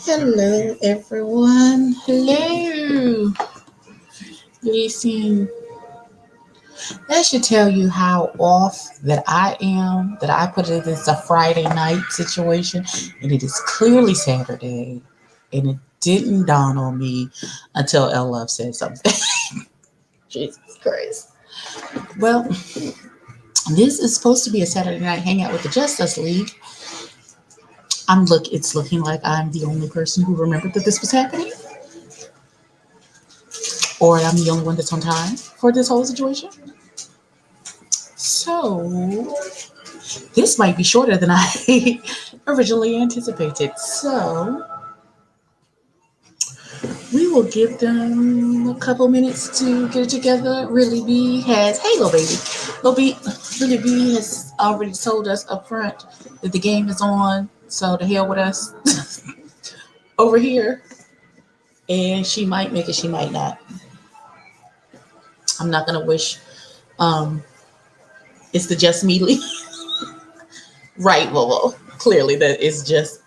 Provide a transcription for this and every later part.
Hello, everyone. Hello. Listen, that should tell you how off that I am, that I put it as a Friday night situation, and it is clearly Saturday, and it didn't dawn on me until L Love said something. Jesus Christ. Well, this is supposed to be a Saturday night hangout with the Justice League. It's looking like I'm the only person who remembered that this was happening, or I'm the only one that's on time for this whole situation. So this might be shorter than I originally anticipated. So we will give them a couple minutes to get it together. Really B has, hey little baby, little B, really B has already told us up front that the game is on. So to hell with us over here, and she might make it, she might not. I'm not gonna wish. Um, it's the just me league, right? Well, clearly that is just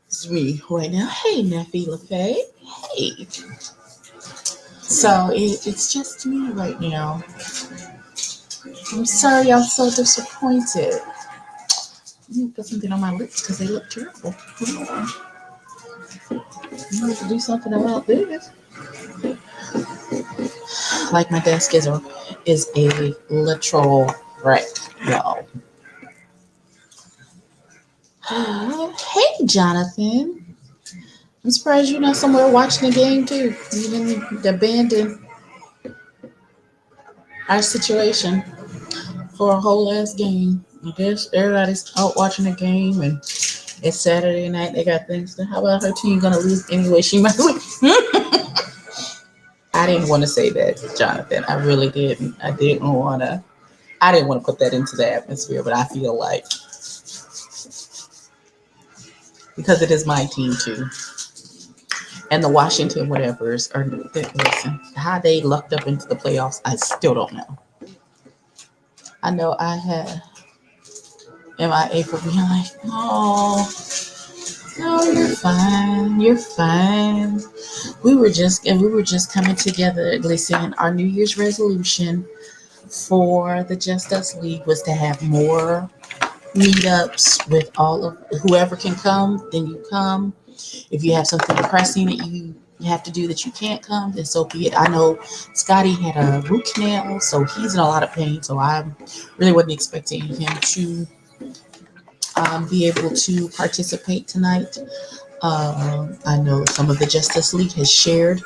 it's me right now. Hey, Nafi LaFay. Hey. So it's just me right now. I'm sorry, I'm so disappointed. I need to put something on my lips because they look terrible. Hold on. I need to do something about this. Like my desk is a literal wreck, y'all. Hey, Jonathan. I'm surprised you're not somewhere watching the game too. You didn't abandon our situation for a whole ass game. I guess everybody's out watching the game and it's Saturday night. They got things to. How about her team gonna lose anyway? She might win. I didn't want to say that, Jonathan. I really didn't. I didn't want to. I didn't want to put that into the atmosphere, but I feel like because it is my team too, and the Washington whatevers are listen how they lucked up into the playoffs. I still don't know. I know I had MIA for being like, oh, no, you're fine. You're fine. We were just coming together. Listen, our New Year's resolution for the Just Us League was to have more meetups with all of whoever can come, then you come. If you have something pressing that you have to do that you can't come, then so be it. I know Scotty had a root canal, so he's in a lot of pain. So I really wasn't expecting him to be able to participate tonight. I know some of the Justice League has shared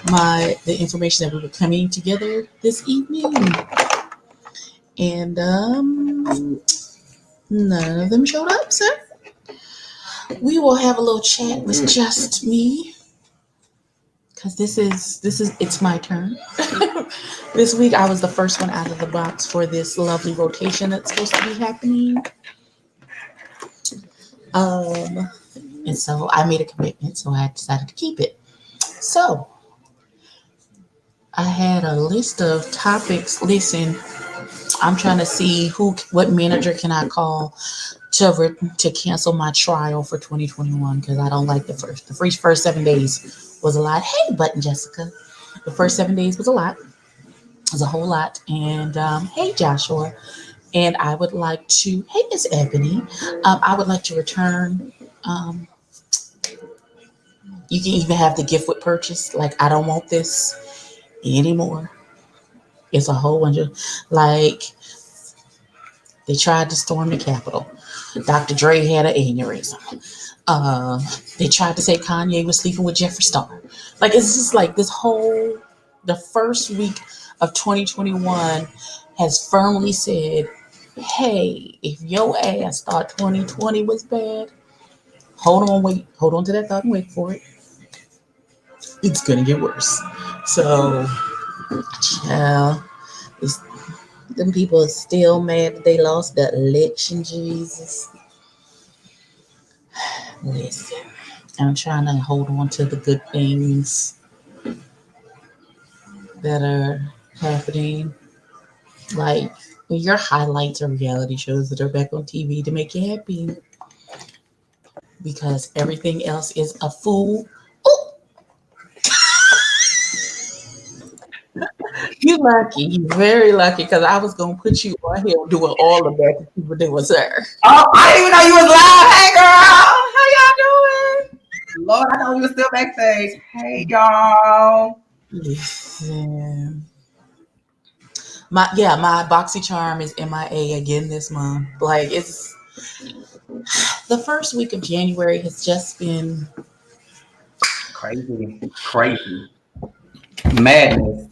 the information that we were coming together this evening, and none of them showed up. So we will have a little chat with just me because this is it's my turn. This week I was the first one out of the box for this lovely rotation that's supposed to be happening. Um, and so I made a commitment, so I decided to keep it. So I had a list of topics. Listen, I'm trying to see what manager can I call to cancel my trial for 2021 because I don't like the first 7 days was a lot. Hey, Button Jessica, the first 7 days was a lot. It was a whole lot. And hey, Joshua, and I would like to. Hey, Miss Ebony, I would like to return. Um, you can even have the gift with purchase. Like I don't want this anymore. It's a whole bunch of like they tried to storm the Capitol. Dr. Dre had an aneurysm. Uh, they tried to say Kanye was sleeping with Jeffree Star. Like it's just like the first week of 2021 has firmly said, hey, if your ass thought 2020 was bad, hold on to that thought and wait for it. It's gonna get worse. So, child, it's, them people are still mad that they lost the election, Jesus. Listen, I'm trying to hold on to the good things that are happening. Like your highlights are reality shows that are back on TV to make you happy. because everything else is a fool. Ooh, you lucky. You very lucky because I was gonna put you on here doing all of that that you were doing, sir. Oh, I didn't even know you was live. Hey, girl. How y'all doing? Lord, I know you was still backstage. Hey, y'all. Listen. My boxy charm is MIA again this month. Like it's the first week of January has just been Crazy. Crazy. Madness.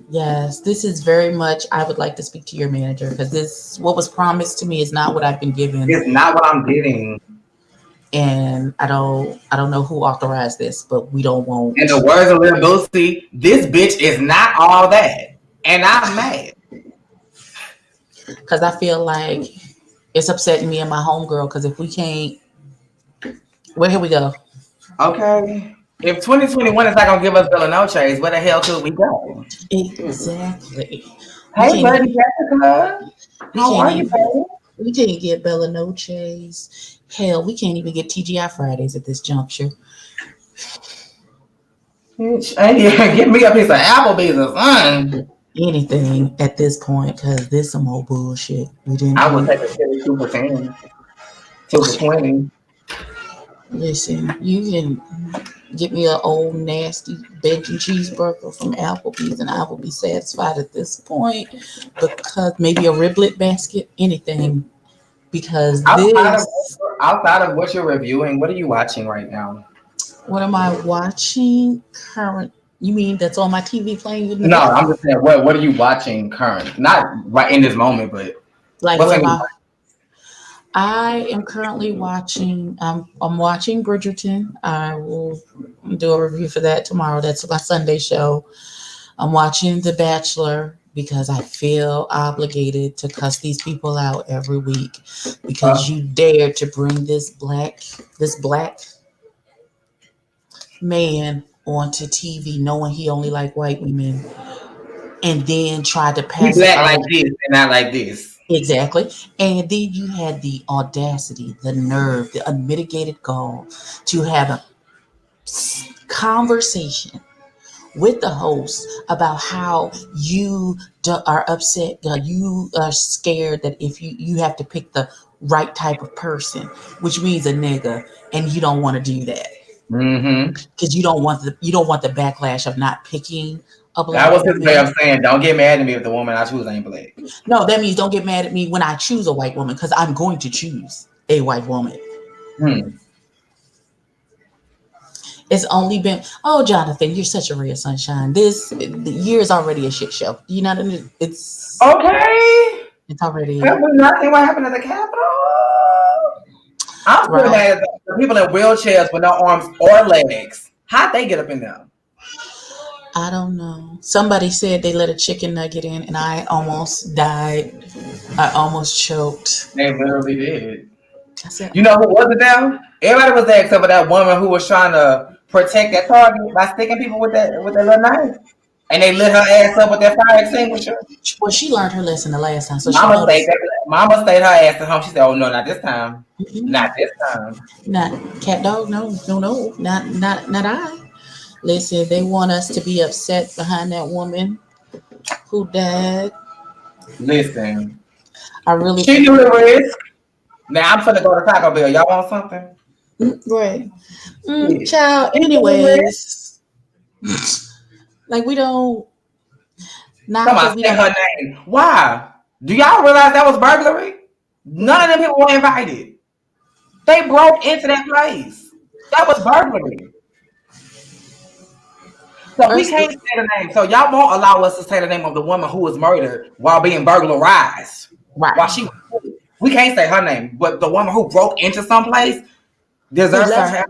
yes, this is very much I would like to speak to your manager because this what was promised to me is not what I've been given. It's not what I'm getting. And I don't know who authorized this, but we don't In want the words of Lil Boosie, this bitch is not all that. And I'm mad. because I feel like it's upsetting me and my homegirl because if we can't well here we go. Okay. If 2021 is not gonna give us Bella No Chase, where the hell could we go? Exactly. We Hey, can't buddy even Jessica. we How can't are you, even baby? we can't get Bella No Chase. Hell, we can't even get TGI Fridays at this juncture. Bitch, ain't even get me a piece of Applebee's or something. Anything at this point because this some old bullshit. We didn't I would we take a chili 2 for 10, 2 for 20. listen, you can get me an old nasty bacon cheeseburger from Applebee's and I will be satisfied at this point because maybe a riblet basket, anything. Because Outside of this, outside of what you're reviewing, what are you watching right now? what am I watching current? You mean that's on my TV playing in the No, I'm background? just saying what are you watching current? Not right in this moment, but Like what's what on am your I? I am currently watching. I'm watching Bridgerton. I will do a review for that tomorrow. That's my Sunday show. I'm watching The Bachelor because I feel obligated to cuss these people out every week because uh, you dared to bring this black man onto TV knowing he only like white women and then tried to he pass it black like off this and not like this. exactly. And then you had the audacity, the nerve, the unmitigated gall to have a conversation with the host about how you are upset, you are scared that if you have to pick the right type of person, which means a nigga, and you don't want to do that Mm-hmm. because you don't want the backlash of not picking a That black was his way woman. of saying, "Don't get mad at me if the woman I choose ain't black." No, that means don't get mad at me when I choose a white woman because I'm going to choose a white woman. Hmm. It's only been oh Jonathan, you're such a ray of sunshine. The year is already a shit show. You know what I mean? Okay. It's already Have we not seen what happened at the Capitol? I'm still right. mad at the people in wheelchairs with no arms or legs. How'd they get up in there? I don't know. Somebody said they let a chicken nugget in, and I almost died. I almost choked. They literally did. I said, You know who wasn't there? Everybody was there except for that woman who was trying to protect that target by sticking people with that little knife. And they lit her ass up with that fire extinguisher. well, she learned her lesson the last time, so she Mama stayed noticed. that Mama stayed her ass at home. She said, "Oh no, not this time. Not Mm-mm, this time." not cat dog. No, no, no, not I. Listen, they want us to be upset behind that woman who died. Listen. I really, She knew the risk. Now I'm finna go to Taco Bell. Y'all want something? right, Shit. child. She knew the risk. Anyways, like we don't, Come not on, that we say don't. her name. Why? Do y'all realize that was burglary? None of them people were invited. They broke into that place. That was burglary. So we First, can't say the name. So y'all won't allow us to say the name of the woman who was murdered while being burglarized. While right, she was we can't say her name, but the woman who broke into some place who deserves left her.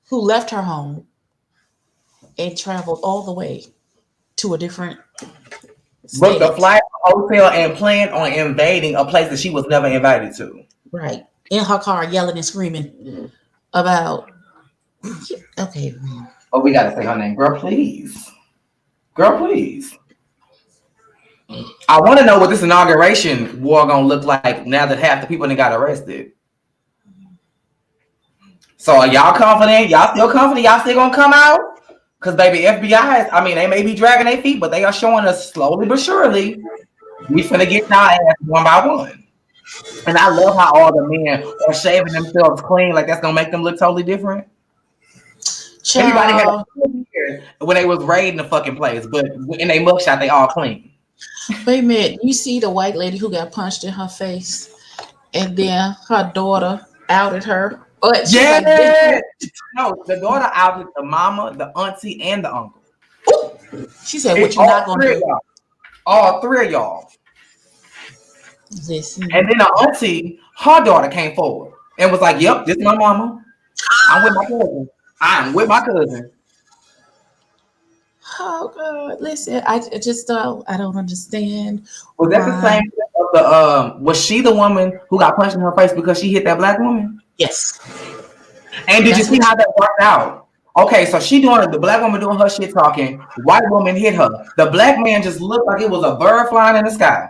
who left her home and traveled all the way to a different Booked a state. flight, hotel, and planned on invading a place that she was never invited to. Right. In her car, yelling and screaming about. Okay, man. Oh, we gotta say her name, girl. Please, girl, please. I want to know what this inauguration war gonna look like now that half the people that got arrested. So are y'all confident? Y'all still confident? Y'all still gonna come out? Cause baby, FBI is, I mean, they may be dragging their feet, but they are showing us slowly but surely we finna get y'all ass one by one. And I love how all the men are shaving themselves clean, like that's gonna make them look totally different. Everybody had a Child, year when they was raiding the fucking place, but in their mugshot, they all clean. wait a minute. You see the white lady who got punched in her face, and then her daughter outed her. But she's Yeah. like, "Bitch, No, the daughter outed the mama, the auntie, and the uncle. she said, It's what you not all gonna three of do? y'all. All three of y'all. And Listen, then the auntie, her daughter came forward and was like, "Yep, this is my mama. I'm with my cousin. I'm with my cousin." oh God, listen, I just don't, I don't understand Was that the why. same of the was she the woman who got punched in her face because she hit that black woman? Yes, And did you that's see what. how that worked out? Okay, so she doing the black woman doing her shit talking, white woman hit her. The black man just looked like it was a bird flying in the sky.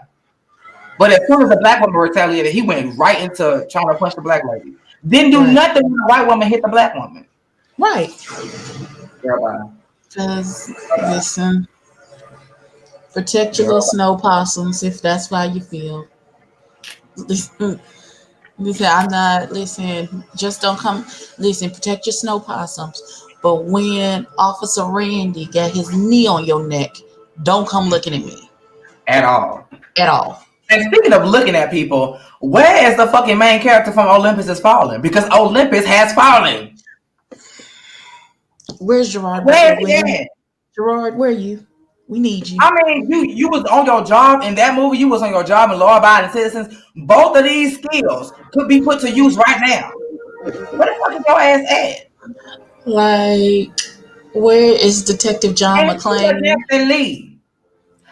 But as soon as the black woman retaliated, he went right into trying to punch the black lady. Didn't do Right, nothing when the white woman hit the black woman. right. Girl, Because listen, protect your bye. little snow possums if that's how you feel. Listen, listen, I'm not. Listen, just don't come. Listen, protect your snow possums. But when Officer Randy got his knee on your neck, don't come looking at me At all. at all. And speaking of looking at people, where is the fucking main character from Olympus is falling? Because Olympus has fallen. Where's Gerard Where Butler is when he you at? Gerard? Where are you? We need you. I mean, you was on your job in that movie. You was on your job in Law Abiding Citizens. Both of these skills could be put to use right now. Where the fuck is your ass at? Like, where is Detective John And you were McClane? next in lead.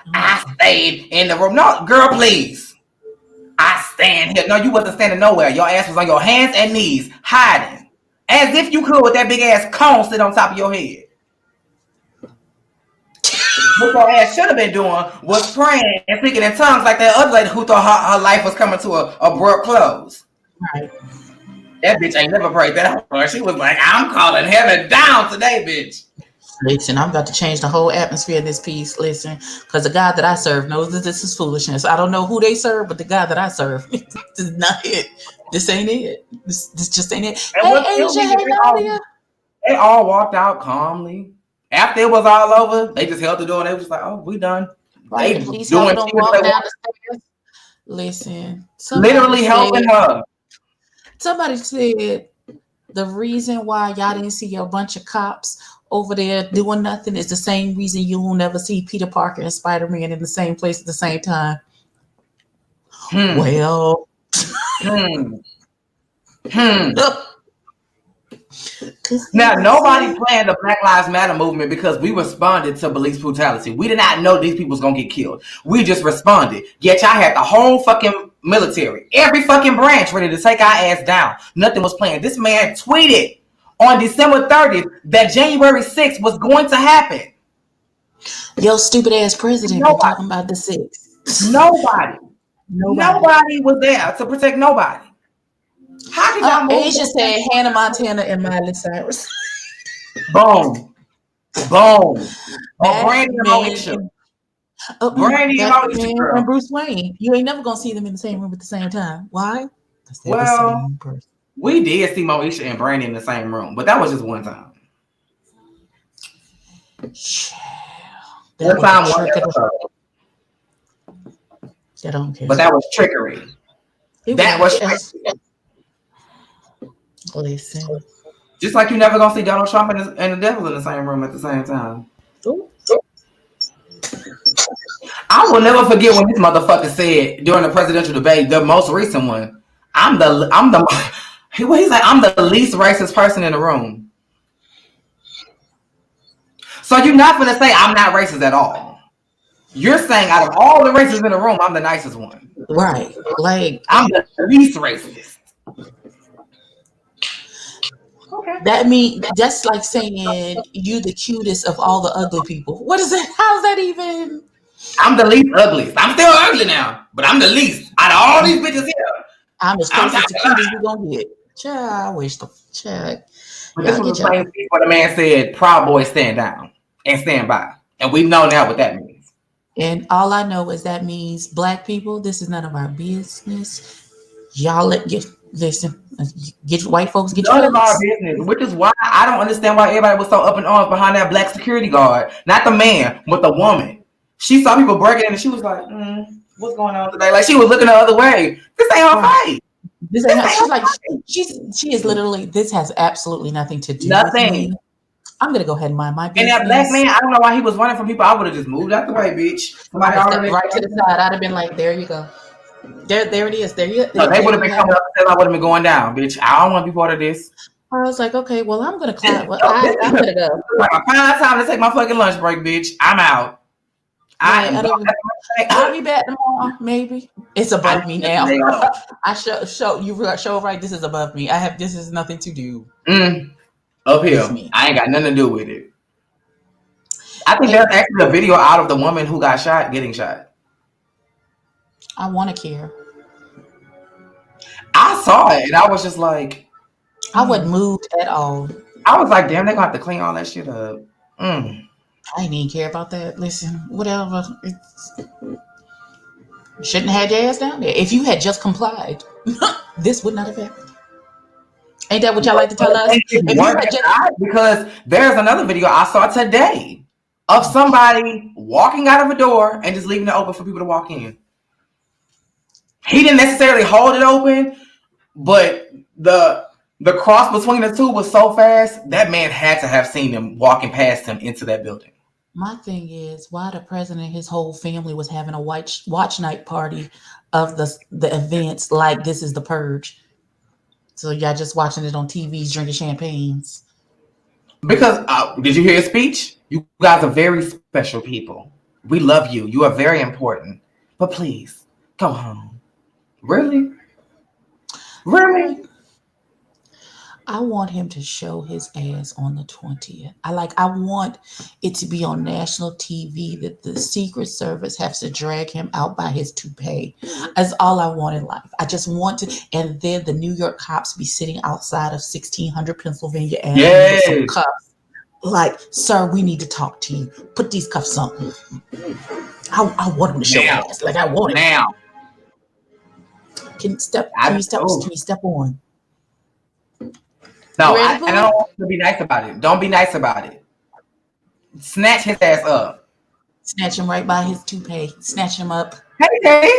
Oh, I stayed in the room. No, girl, please. I stand here. No, you wasn't standing nowhere. Your ass was on your hands and knees, hiding. As if you could with that big ass cone sit on top of your head. What your ass should have been doing was praying and speaking in tongues like that other lady who thought her life was coming to a abrupt close. right. That bitch ain't never prayed that hard. She was like, I'm calling heaven down today, bitch. Listen, I'm about to change the whole atmosphere in this piece. Listen, because the God that I serve knows that this is foolishness. I don't know who they serve, but the God that I serve, this is not it. This ain't it. This just ain't it. And Hey, what killed Asia. me is Hey, Nadia. they all walked out calmly. After it was all over, they just held the door and they was like, oh, we done. Right, They the police doing helping them shit walk they down want, the stairs. Listen, literally helping her. somebody said the reason why y'all didn't see a bunch of cops over there doing nothing is the same reason you will never see Peter Parker and Spider-Man in the same place at the same time. Hmm. Well, Hmm. Hmm. 'cause Now, nobody listen, planned the Black Lives Matter movement because we responded to police brutality. We did not know these people was going to get killed. We just responded. Yet y'all had the whole fucking military, every fucking branch ready to take our ass down. Nothing was planned. This man tweeted on December 30th that January 6th was going to happen. your stupid ass president been Nobody, talking about the six. nobody, Nobody. nobody was there to protect nobody. How did y'all move Asia that thing? said Hannah Montana and Miley Cyrus. Boom, boom. Or Brandy and Batman Moesha. and Brandy and Moesha, Batman and girl. Bruce Wayne. You ain't never gonna see them in the same room at the same time. Why? Because they're the Well, same person. we did see Moesha and Brandy in the same room, but that was just one time. That One was a time, one trick of the. episode. I don't care. But that was trickery. That was trickery. Listen. Just like you never gonna see Donald Trump and the devil in the same room at the same time. Ooh. I will never forget when this motherfucker said during the presidential debate, the most recent one, he's like, I'm the least racist person in the room. So you're not gonna say I'm not racist at all. You're saying out of all the races in the room, I'm the nicest one. Right. Like I'm the least racist. Okay. that's like saying you the cutest of all the ugly people. What is that? How's that even? I'm the least ugliest. I'm still ugly now, but I'm the least out of all these bitches here. I'm as I'm close top as the of the line. cutest we gonna get. I wish the check. But this Y'all was get the y'all. same thing where the man said, "Proud boys stand down and stand by," and we know now what that means. And all I know is that means black people. This is none of our business. Y'all get listen. Get white folks get your None of our votes. business, which is why I don't understand why everybody was so up in arms behind that black security guard. Not the man, but the woman. She saw people breaking in and she was like, "What's going on today?" Like she was looking the other way. This ain't her Right. fight. This This ain't her. ain't She's like her fight. she is literally. This has absolutely nothing to do with me. Nothing. I'm gonna go ahead and mind my And that black business. man, I don't know why he was running from people. I would have just moved out the way, bitch. I'd Somebody have stepped already. right to the side. I'd have been like, "There you go. There it is. No, they There would have you been have coming it." up and I would have been going down, bitch. I don't want to be part of this. I was like, "Okay, well, I'm gonna This, climb. Well, no, this is I'm gonna go." like a fine time to take my fucking lunch break, bitch. I'm out. I Right. am gone. I'll be back tomorrow. Maybe it's I above need me this now. day off. I show right. This is above me. This is nothing to do Up with here. me. I ain't got nothing to do with it. I think there's And actually a video out of the woman who got shot getting shot. I want to care. I saw it and I was just like, I wasn't mm. moved at all. I was like, damn, they're gonna have to clean all that shit up. I didn't even care about that. Listen, whatever. Shouldn't have had your ass down there. If you had just complied, this would not have happened. Ain't that what y'all like to But tell us? if you If you weren't had that just guy, because there's another video I saw today of somebody walking out of a door and just leaving it open for people to walk in. He didn't necessarily hold it open, but the cross between the two was so fast that man had to have seen him walking past him into that building. my thing is why the president and his whole family was having a watch night party of the events like this is the purge. So y'all just watching it on TVs, drinking champagnes. Because did you hear his speech? You guys are very special people. We love you. You are very important. But please go home. Really? Really? Right. I want him to show his ass on the 20th. I want it to be on national TV that the Secret Service has to drag him out by his toupee. That's all I want in life. I just want to, and then the New York cops be sitting outside of 1600 Pennsylvania Avenue with some Yes. cuffs. Like, sir, we need to talk to you. Put these cuffs on. I want him to show Now. ass. Like I want it. Now. Can I you step oh. can you step on? No, You ready, and I don't Pooh? want you to be nice about it. Don't be nice about it. Snatch his ass up. Snatch him right by his toupee. Snatch him up. Hey.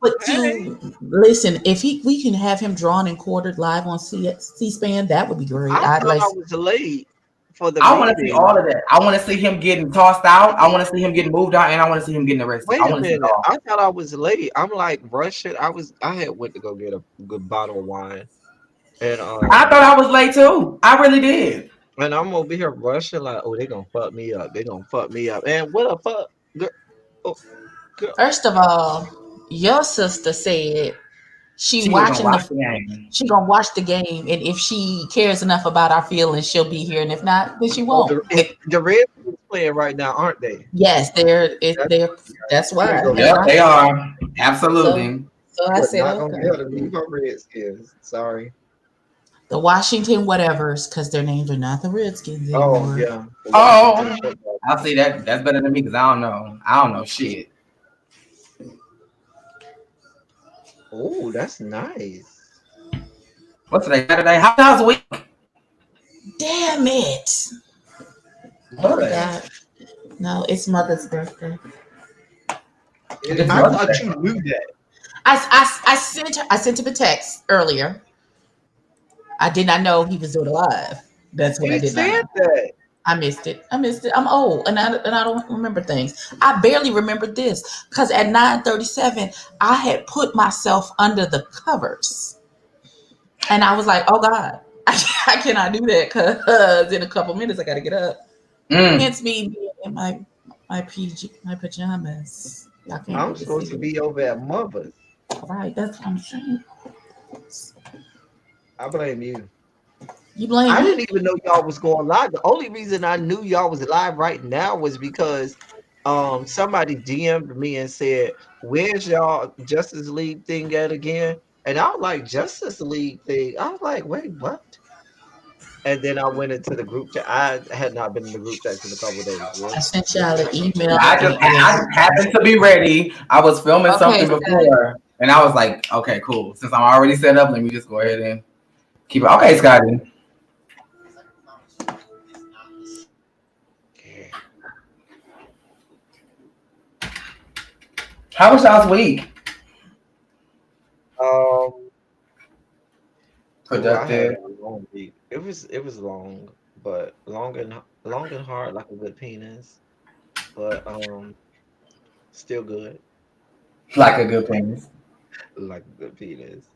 But Hey, to listen, if we can have him drawn and quartered live on C-SPAN, that would be great. I I'd thought like, I was late for the I want to see meeting. all of that. I want to see him getting tossed out. I want to see him getting moved out, and I want to see him getting arrested. Wait I a want to see it minute. all. I thought I was late. I'm like rushing. I had went to go get a good bottle of wine. And I thought I was late too. I really did. I'm over here rushing like, oh, they gonna fuck me up. They gonna fuck me up. And what the fuck? Girl, oh, girl. first of all, your sister said she She was gonna watching watch the the game. she gonna watch the game, and if she cares enough about our feelings, she'll be here, and if not, then she Oh, won't. the Reds is playing right now, aren't they? Yes, That's they're that's gonna why. go That's Yep, why. they are. So Absolutely. so I You're said, not gonna be able okay. to leave her Redskins. Sorry. The Washington whatevers, because their names are not the Redskins Oh anymore. yeah, the Washington Oh, football. I'll see that. That's better than me because I don't know. I don't know shit. Oh, that's nice. What's today? Saturday? How's the week? Damn it. I What? forgot. No, it's Mother's birthday. It is I Mother's thought Day. you knew that. I sent him a text earlier. I did not know he was doing it live. That's what I He did not said know. that. I missed it. I missed it. I'm old and I don't remember things. I barely remembered this because at 9:37 I had put myself under the covers and I was like, oh God, I cannot do that because in a couple minutes I got to get up. Mm. Hence me being in my pajamas. Y'all can't I'm really supposed see to it. be over at Mother's. Right, that's what I'm saying. I blame you. You blame I me? didn't even know y'all was going live. The only reason I knew y'all was live right now was because somebody DM'd me and said, "Where's y'all Justice League thing at again?" And I was like, Justice League thing. I was like, wait, what? And then I went into the group chat. I had not been in the group chats in a couple of days. I What? sent What y'all the an heck? email. I just happened to be ready. I was filming Okay, something Scotty. before, and I was like, okay, cool. Since I'm already set up, let me just go ahead and keep it. Okay, Scotty. Yeah. How was y'all's week? Um, I had Productive. a long week. It was long, but long and hard like a good penis. But still good Like a good penis. like a good penis.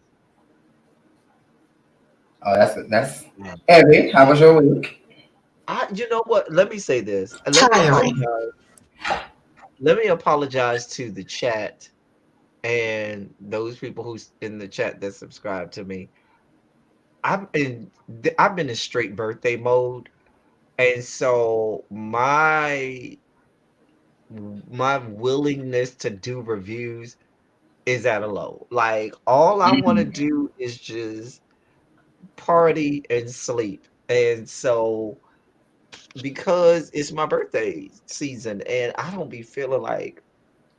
Oh, that's Yeah. Evie. How was your week? You know what? Let me say this. Tiring. Let me apologize to the chat and those people who's in the chat that subscribe to me. I've been in straight birthday mode, and so my willingness to do reviews is at a low. Like all I want to Mhm. do is just party and sleep. And so because it's my birthday season and I don't be feeling like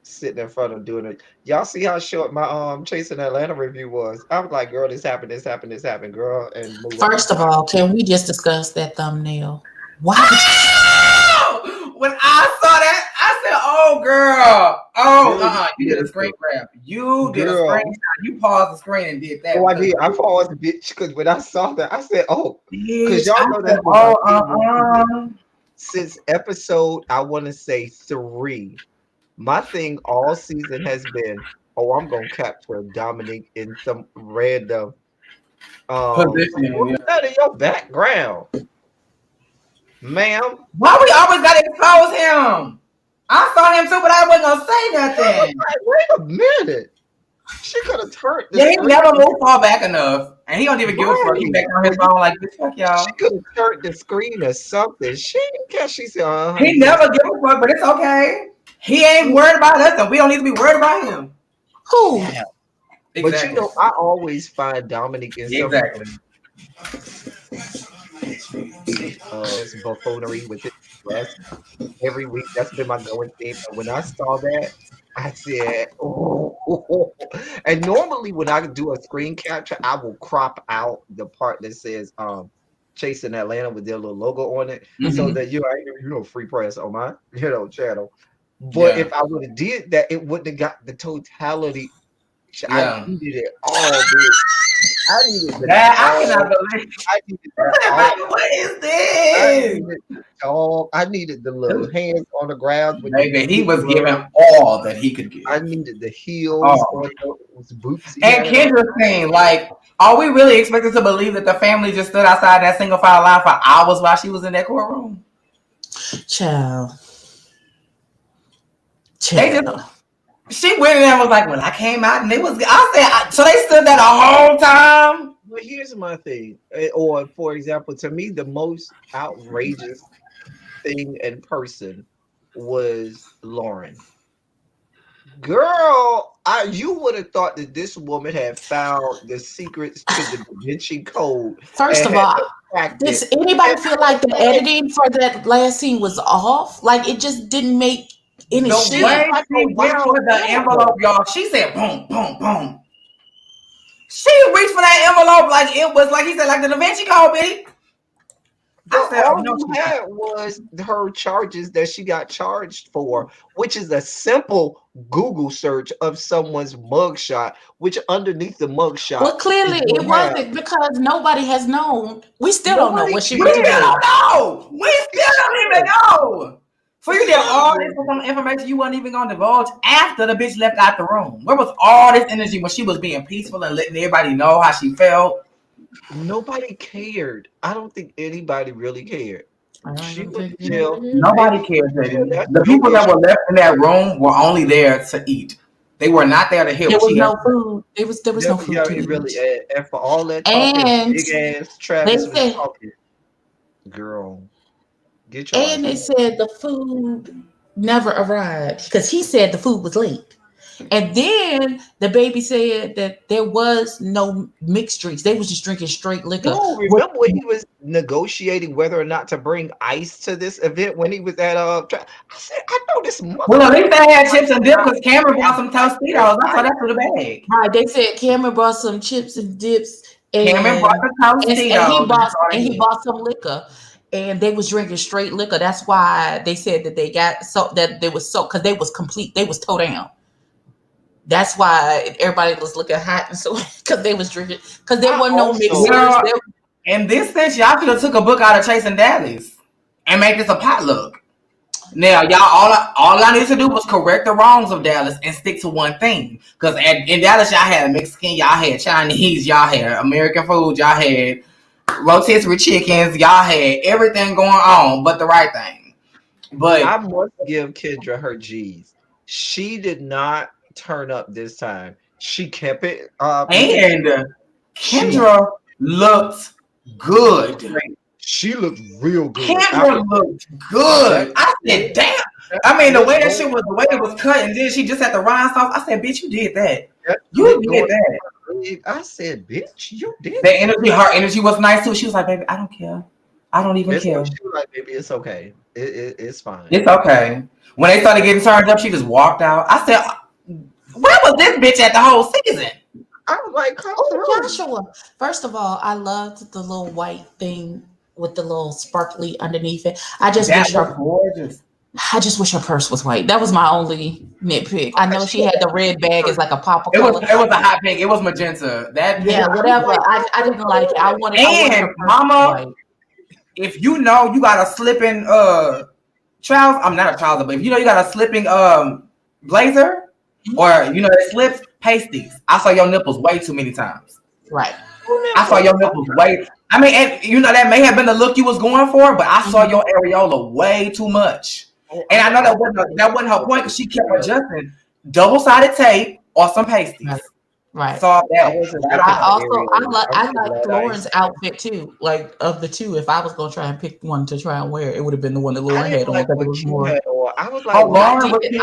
sitting in front of doing it. Y'all see how short my Chasing Atlanta review was. I was like, girl, this happened, girl, and move on. First of all, can we just discuss that thumbnail? Why would you? When I saw that, I said, "Oh, girl, oh, Girl, you did a screen listen, grab. You did a girl. screenshot. You paused the screen and did that Oh, I because, did. I paused, bitch, because when I saw that, I said, "Oh," because bitch, y'all I know said, that's been my oh, thing since episode, I want to say 3. My thing all season has been, "Oh, I'm gonna capture Dominique in some random." position. What's Yeah. that in your background, ma'am? Why we always gotta expose him? I saw him too, but I wasn't gonna say I was nothing. like, wait a minute. She could have turned the Yeah, he screen never moved far back enough, and he don't even give a fuck. He right. back on Or his phone like, bitch, fuck she y'all. could have turned the screen or something. She didn't care. She said, He you just never give a fuck, but it's okay. He ain't worried about us, and we don't need to be worried about him. Who? Yeah, but exactly. I always find Dominic in some Exactly. this buffoonery with his dress every week. That's been my going theme. And when I saw that, I said, oh. And normally when I do a screen capture, I will crop out the part that says Chasing Atlanta with their little logo on it so Hmm. that free press on my channel. But Yeah, if I would have did that, it wouldn't have got the totality. I yeah. needed it all, bitch. I needed the That I cannot dog. believe. I needed the dog. What is I this? needed the dog. I needed the little hands on the ground with the Baby, he big was giving glove. all that he could I give. needed the heels Oh. on those boots he And had on. Kendra's thing, like, are we really expected to believe that the family just stood outside that single file line for hours while she was in that courtroom? Child. They just, Child. she went in there and was like, when I came out, and it was, I said, so they stood there the whole time? But here's my thing, or for example, to me, the most outrageous thing in person was Lauren. Girl, you would have thought that this woman had found the secrets to the Da Vinci Code First and of had all, cracked does it. And anybody I feel was like the like, editing for that last scene was off? Like it just didn't make any The she looked way sense. like a she went wild for the animal. envelope, y'all, she said, boom, boom, boom. She reached for that envelope like it was, like he said, like the Da Vinci Code, bitch. I But said, oh, all no, you she didn't. had was her charges that she got charged for, which is a simple Google search of someone's mugshot, which underneath the mugshot Well, is clearly it going to have wasn't because nobody has known. We still don't know nobody what she We went to still cared. jail. don't know. We Nobody still don't even cared. know. So you did all this Exactly. for some information you wasn't even gonna divulge after the bitch left out the room. Where was all this energy when she was being peaceful and letting everybody know how she felt? Nobody cared. I don't think anybody really cared. I She don't went think to jail. anybody. Maybe Nobody she went cared, to jail. baby. That's The your people that issue. were left in that room were only there to eat. They were not there to hear There what was she had no to say. food. There was no food Yeah, to it really. eat. And for all that talking, And big ass they Travis was said talking. Girl, get your and ass they on. said the food never arrived because he said the food was late. And then the baby said that there was no mixed drinks. They was just drinking straight liquor. No, remember when he was negotiating whether or not to bring ice to this event when he was at I said, I know this Well, at least they had motherfucker. chips and dip because Cameron bought some Tostitos. I saw that through the bag. Right, they said Cameron brought some chips and dips, Cameron bought the and he Tostitos. bought That's all he did. some liquor, and they was drinking straight liquor. That's why they said that they got so that they was so because they was complete. They was toe down. That's why everybody was looking hot and so because they was drinking because there were no mixers. Well, in this sense, y'all could have took a book out of Chasing Dallas and make this a potluck. Now, y'all, all I need to do was correct the wrongs of Dallas and stick to one thing. Because in Dallas, y'all had Mexican, y'all had Chinese, y'all had American food, y'all had rotisserie chickens, y'all had everything going on but the right thing. But I must give Kendra her G's. She did not turn up this time. She kept it up. And Kendra looked good. She looked real good. Kendra looked good. I said, damn. I mean, the way that shit was, the way it was cut, and then she just had the rhinestones. I said, bitch, you did that. You did that. I said, bitch, you did that. Her energy was nice too. She was like, baby, I don't care. I don't even care. She was like, baby, it's okay. It's fine. It's okay. When they started getting turned up, she just walked out. I said, where was this bitch at the whole season? I was like, come oh, Joshua. First of all, I loved the little white thing with the little sparkly underneath it. I just wish her gorgeous. I just wish her purse was white. That was my only nitpick. I know she had the red bag as like a pop of color. It was a hot pink. It was magenta. That whatever. I didn't like it. I wanted her mama. White. If you know you got a slipping trousers, I'm not a trouser, but if you know you got a slipping blazer or you know it slips, pasties. I saw your nipples way too many times. Right. I saw your nipples way. I mean, and you know that may have been the look you was going for, but I saw your areola way too much. And I know that wasn't her point because she kept adjusting double-sided tape or some pasties. Right. Saw that. I like Lauren's outfit too. Like of the two, if I was gonna try and pick one to try and wear, it would have been the one that Lauren had on. Like it was more. I was like, Lauren was cute.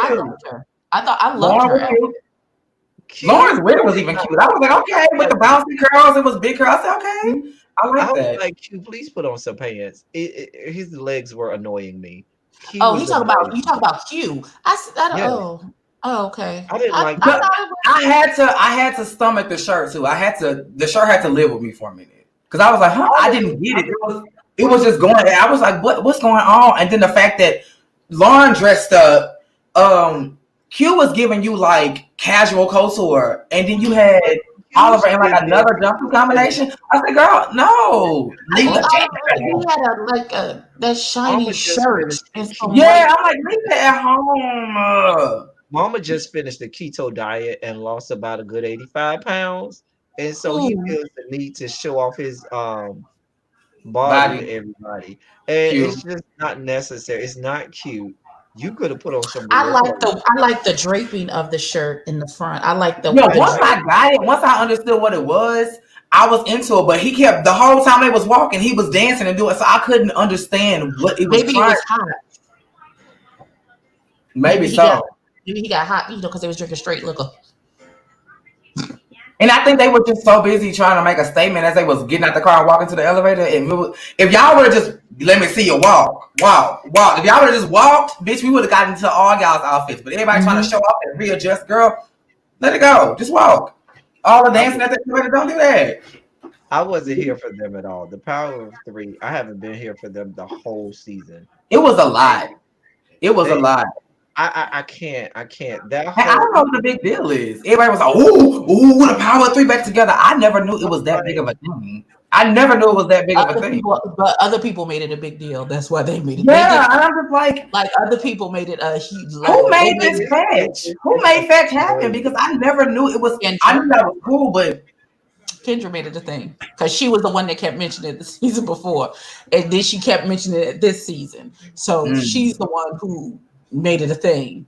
I loved her. Lauren's wig was even cute. I was like, okay, with the bouncy curls, it was big curls. I said, okay, I like that. Was like, Q, please put on some pants. His legs were annoying me. You talk about Q. Okay. I didn't like that. I had to stomach the shirt too. The shirt had to live with me for a minute because I was like, I didn't get it. It was just going. I was like, what's going on? And then the fact that Lauren dressed up, Q was giving you like casual couture, and then you had Oliver in like another jumpsuit combination. I said, girl, no. He had that shiny shirt. Yeah, I'm like, leave it at home. Mama just finished the keto diet and lost about a good 85 pounds. And so he feels the need to show off his body to everybody. And it's just not necessary. It's not cute. You could have put on some. I like the draping of the shirt in the front. I like the. Once I got it, once I understood what it was, I was into it. But he kept the whole time they was walking, he was dancing and doing. So I couldn't understand what it was. Maybe it was hot. Maybe so. Maybe he got hot, because they was drinking straight liquor. And I think they were just so busy trying to make a statement as they was getting out the car and walking to the elevator. And if y'all would have just let me see you walk. If y'all would have just walked, bitch, we would have gotten into all y'all's outfits. But everybody trying to show off and readjust, girl, let it go. Just walk. All the dancing at the elevator, don't do that. I wasn't here for them at all. The Power of Three, I haven't been here for them the whole season. It was a lot. It was a lot. I can't. I don't know what the big deal is. Everybody was like, ooh, the Power of Three back together. I never knew it was that big of a thing. I never knew it was that big of a thing. But other people made it a big deal. That's why they made it. Yeah, and I'm just like other people made it a huge. Who made this fetch? Who made fetch happen? Because I never knew it was. I knew that was cool, but Kendra made it a thing because she was the one that kept mentioning it the season before, and then she kept mentioning it this season. So she's the one who made it a thing.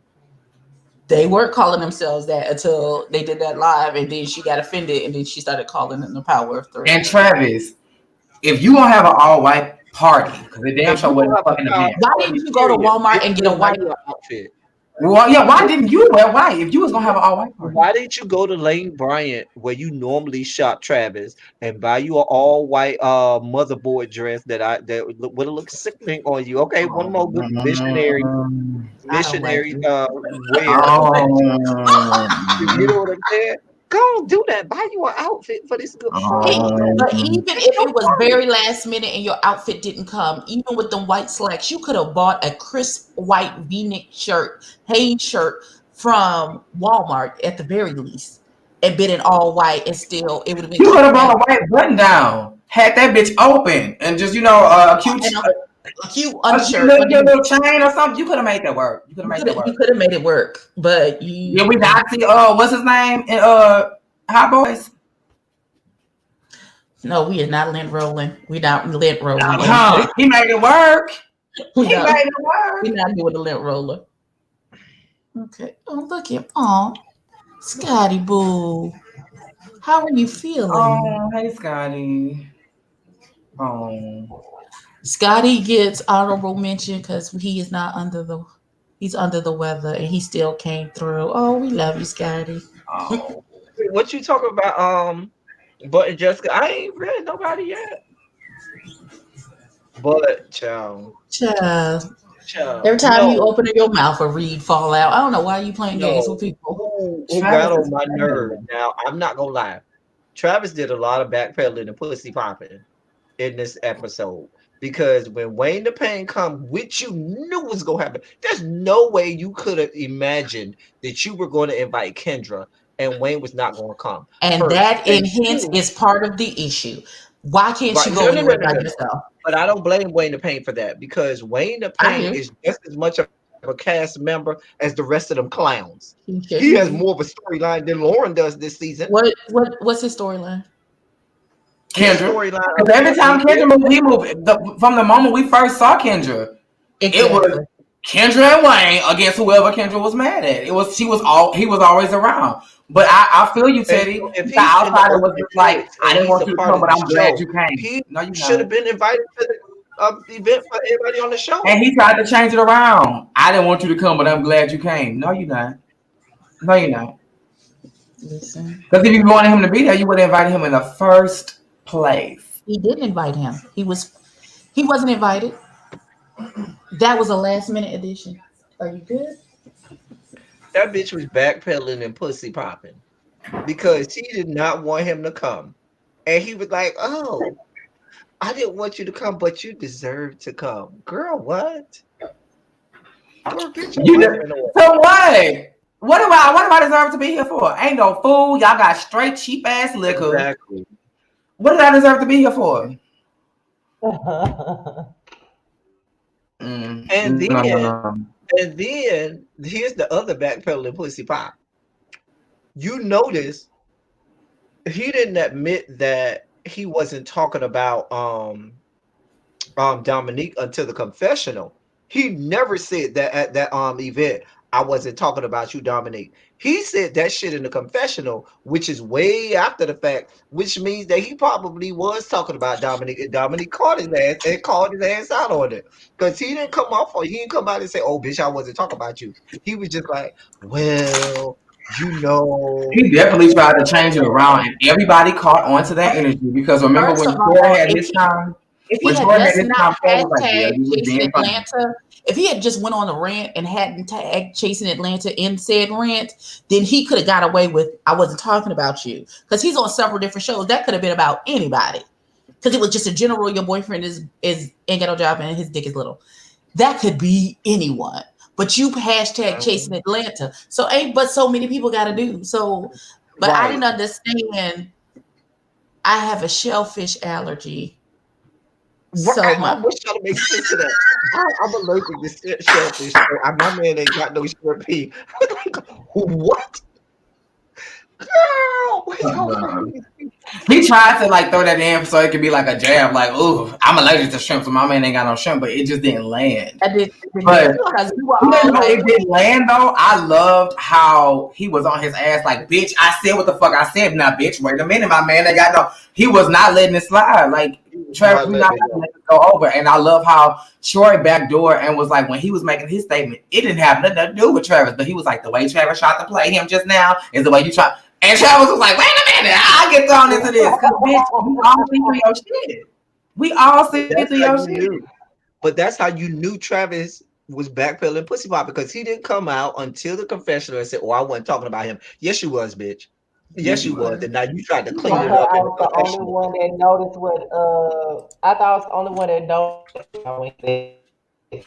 They weren't calling themselves that until they did that live, and then she got offended, and then she started calling it the Power of Three. And Travis, if you gonna have an all-white party, because the damn show wasn't fucking the man. Why didn't you go to Walmart and get a white outfit? Well, yeah. Why didn't you wear white if you was gonna have an all white party? Why didn't you go to Lane Bryant where you normally shop, Travis, and buy you an all white motherboard dress that would have looked sickening on you? Okay, one more good I don't like missionary you. wear collection. You Um, know what I'm saying? Go on, do that. Buy you an outfit for this good party. But even It's if your it was party. very last minute and your outfit didn't come, even with them white slacks, you could have bought a crisp white V-neck shirt, Hanes shirt from Walmart at the very least, and been in all white, and still it would have been you could cute have and brought a white button down, had that bitch open, and just and a cute a cute undershirt little, cute underneath. little chain or something. You could have made that work. You could have made that You work. could have made it work, but Yeah, you we got see. What's his name? And Hot Boys. no, we are not lint rolling. We not lint rolling. Huh? He made it work. we He not made it work. we not doing the lint roller. Okay. Oh, look at Scotty Boo. How are you feeling? Oh, hey Scotty. Oh, Scotty gets honorable mention because he's under the weather and he still came through. Oh, we love you, Scotty. oh. What you talking about? But Jessica, I ain't read nobody yet. But Child. child, Every time you no, open your mouth, a reed fall out. I don't know why you playing games with no. people. Who Travis got on is my nerve? bad. Now, I'm not gonna lie. Travis did a lot of backpedaling and pussy popping in this episode because when Wayne the Pain come, which you knew was gonna happen, there's no way you could have imagined that you were going to invite Kendra and Wayne was not going to come And first. that And in hints two, is part of the issue. Why can't right? you No, go no, no, anywhere no, by no, no. yourself? But I don't blame Wayne the Pain for that because Wayne the I Pain do. is just as much of a cast member as the rest of them clowns. He He has shouldn't be. more of a storyline than Lauren does this season. What's his storyline? His Kendra. storyline Because every time apparently Kendra moved, he moved. From the moment we first saw Kendra, it was Exactly. Kendra and Wayne against whoever Kendra was mad at. He was always around. But I feel you, and Teddy. so if The he's in the outsider was opening just like, credits I and didn't he's want a you to part come, of but the I'm glad show, you came. he No, you should have not. been invited to the event for everybody on the And show. he tried to change it around. I didn't want you to come, but I'm glad you came. No, you not. No, you're not. Listen, Because if you wanted him to be there, you would have invited him in the first place. he didn't invite him. He wasn't invited. That was a last minute addition. Are you good? That bitch was backpedaling and pussy popping because she did not want him to come. And he was like, "Oh, I didn't want you to come, but you deserve to come." Girl, what? Girl, get your You life just, in order. so what? What do I deserve to be here for? Ain't no food. Y'all got straight cheap ass liquor. Exactly. What did I deserve to be here for? And No, no, then, no. and then here's the other backpedaling pussy pop. You notice he didn't admit that he wasn't talking about Dominique until the confessional. He never said that at that event. I wasn't talking about you, Dominique. He said that shit in the confessional, which is way after the fact, which means that he probably was talking about Dominique, and Dominique caught his ass and called his ass out on it. Because he didn't come out and say, "Oh, bitch, I wasn't talking about you." He was just like, "Well, you know, He definitely tried to change it around, and everybody caught on to that energy because remember First when of Troy all, had his time? if he When had Troy had just his not time, Troy was like, "Yeah, hashtag you was chasing being funny." Atlanta, if he had just went on a rant and hadn't tagged chasing Atlanta in said rant, then he could have got away with I wasn't talking about you. Because he's on several different shows. That could have been about anybody. Because it was just a general your boyfriend is ain't got no job and his dick is little. That could be anyone. But you hashtag chasing Atlanta. So ain't but so many people gotta do. So but I right." didn't understand I have a shellfish allergy. So I my wish y'all to make sense of that. I'm allergic to shellfish, so my man ain't got no shrimp pea. Like, what? Girl, wait, hold on. He tried to like throw that in so it could be like a jab, like, "Ooh, I'm allergic to shrimp, so my man ain't got no shrimp," but it just didn't land. I didn't But because we were even all though like, it didn't land though, I loved how he was on his ass like, "Bitch, I said what the fuck I said." Now, bitch, wait a minute, my man ain't got no. He was not letting it slide. Like Travis, Might we let not me gonna know. let this go over. And I love how Troy backdoor and was like, when he was making his statement, it didn't have nothing to do with Travis, but he was like, the way Travis tried to play him just now is the way you try. And Travis was like, wait a minute, I get thrown into this. Because, bitch, we all see through your shit. We all But see that's through how your you shit. knew. But that's how you knew Travis was backpedaling pussy pop because he didn't come out until the confessional and say, "Oh, I wasn't talking about him." Yes, you was, bitch. Yes, Yes, you you was. was. And now you tried to You clean I it was. thought up I in the was the only confessional. one that noticed what I thought I was the only one that noticed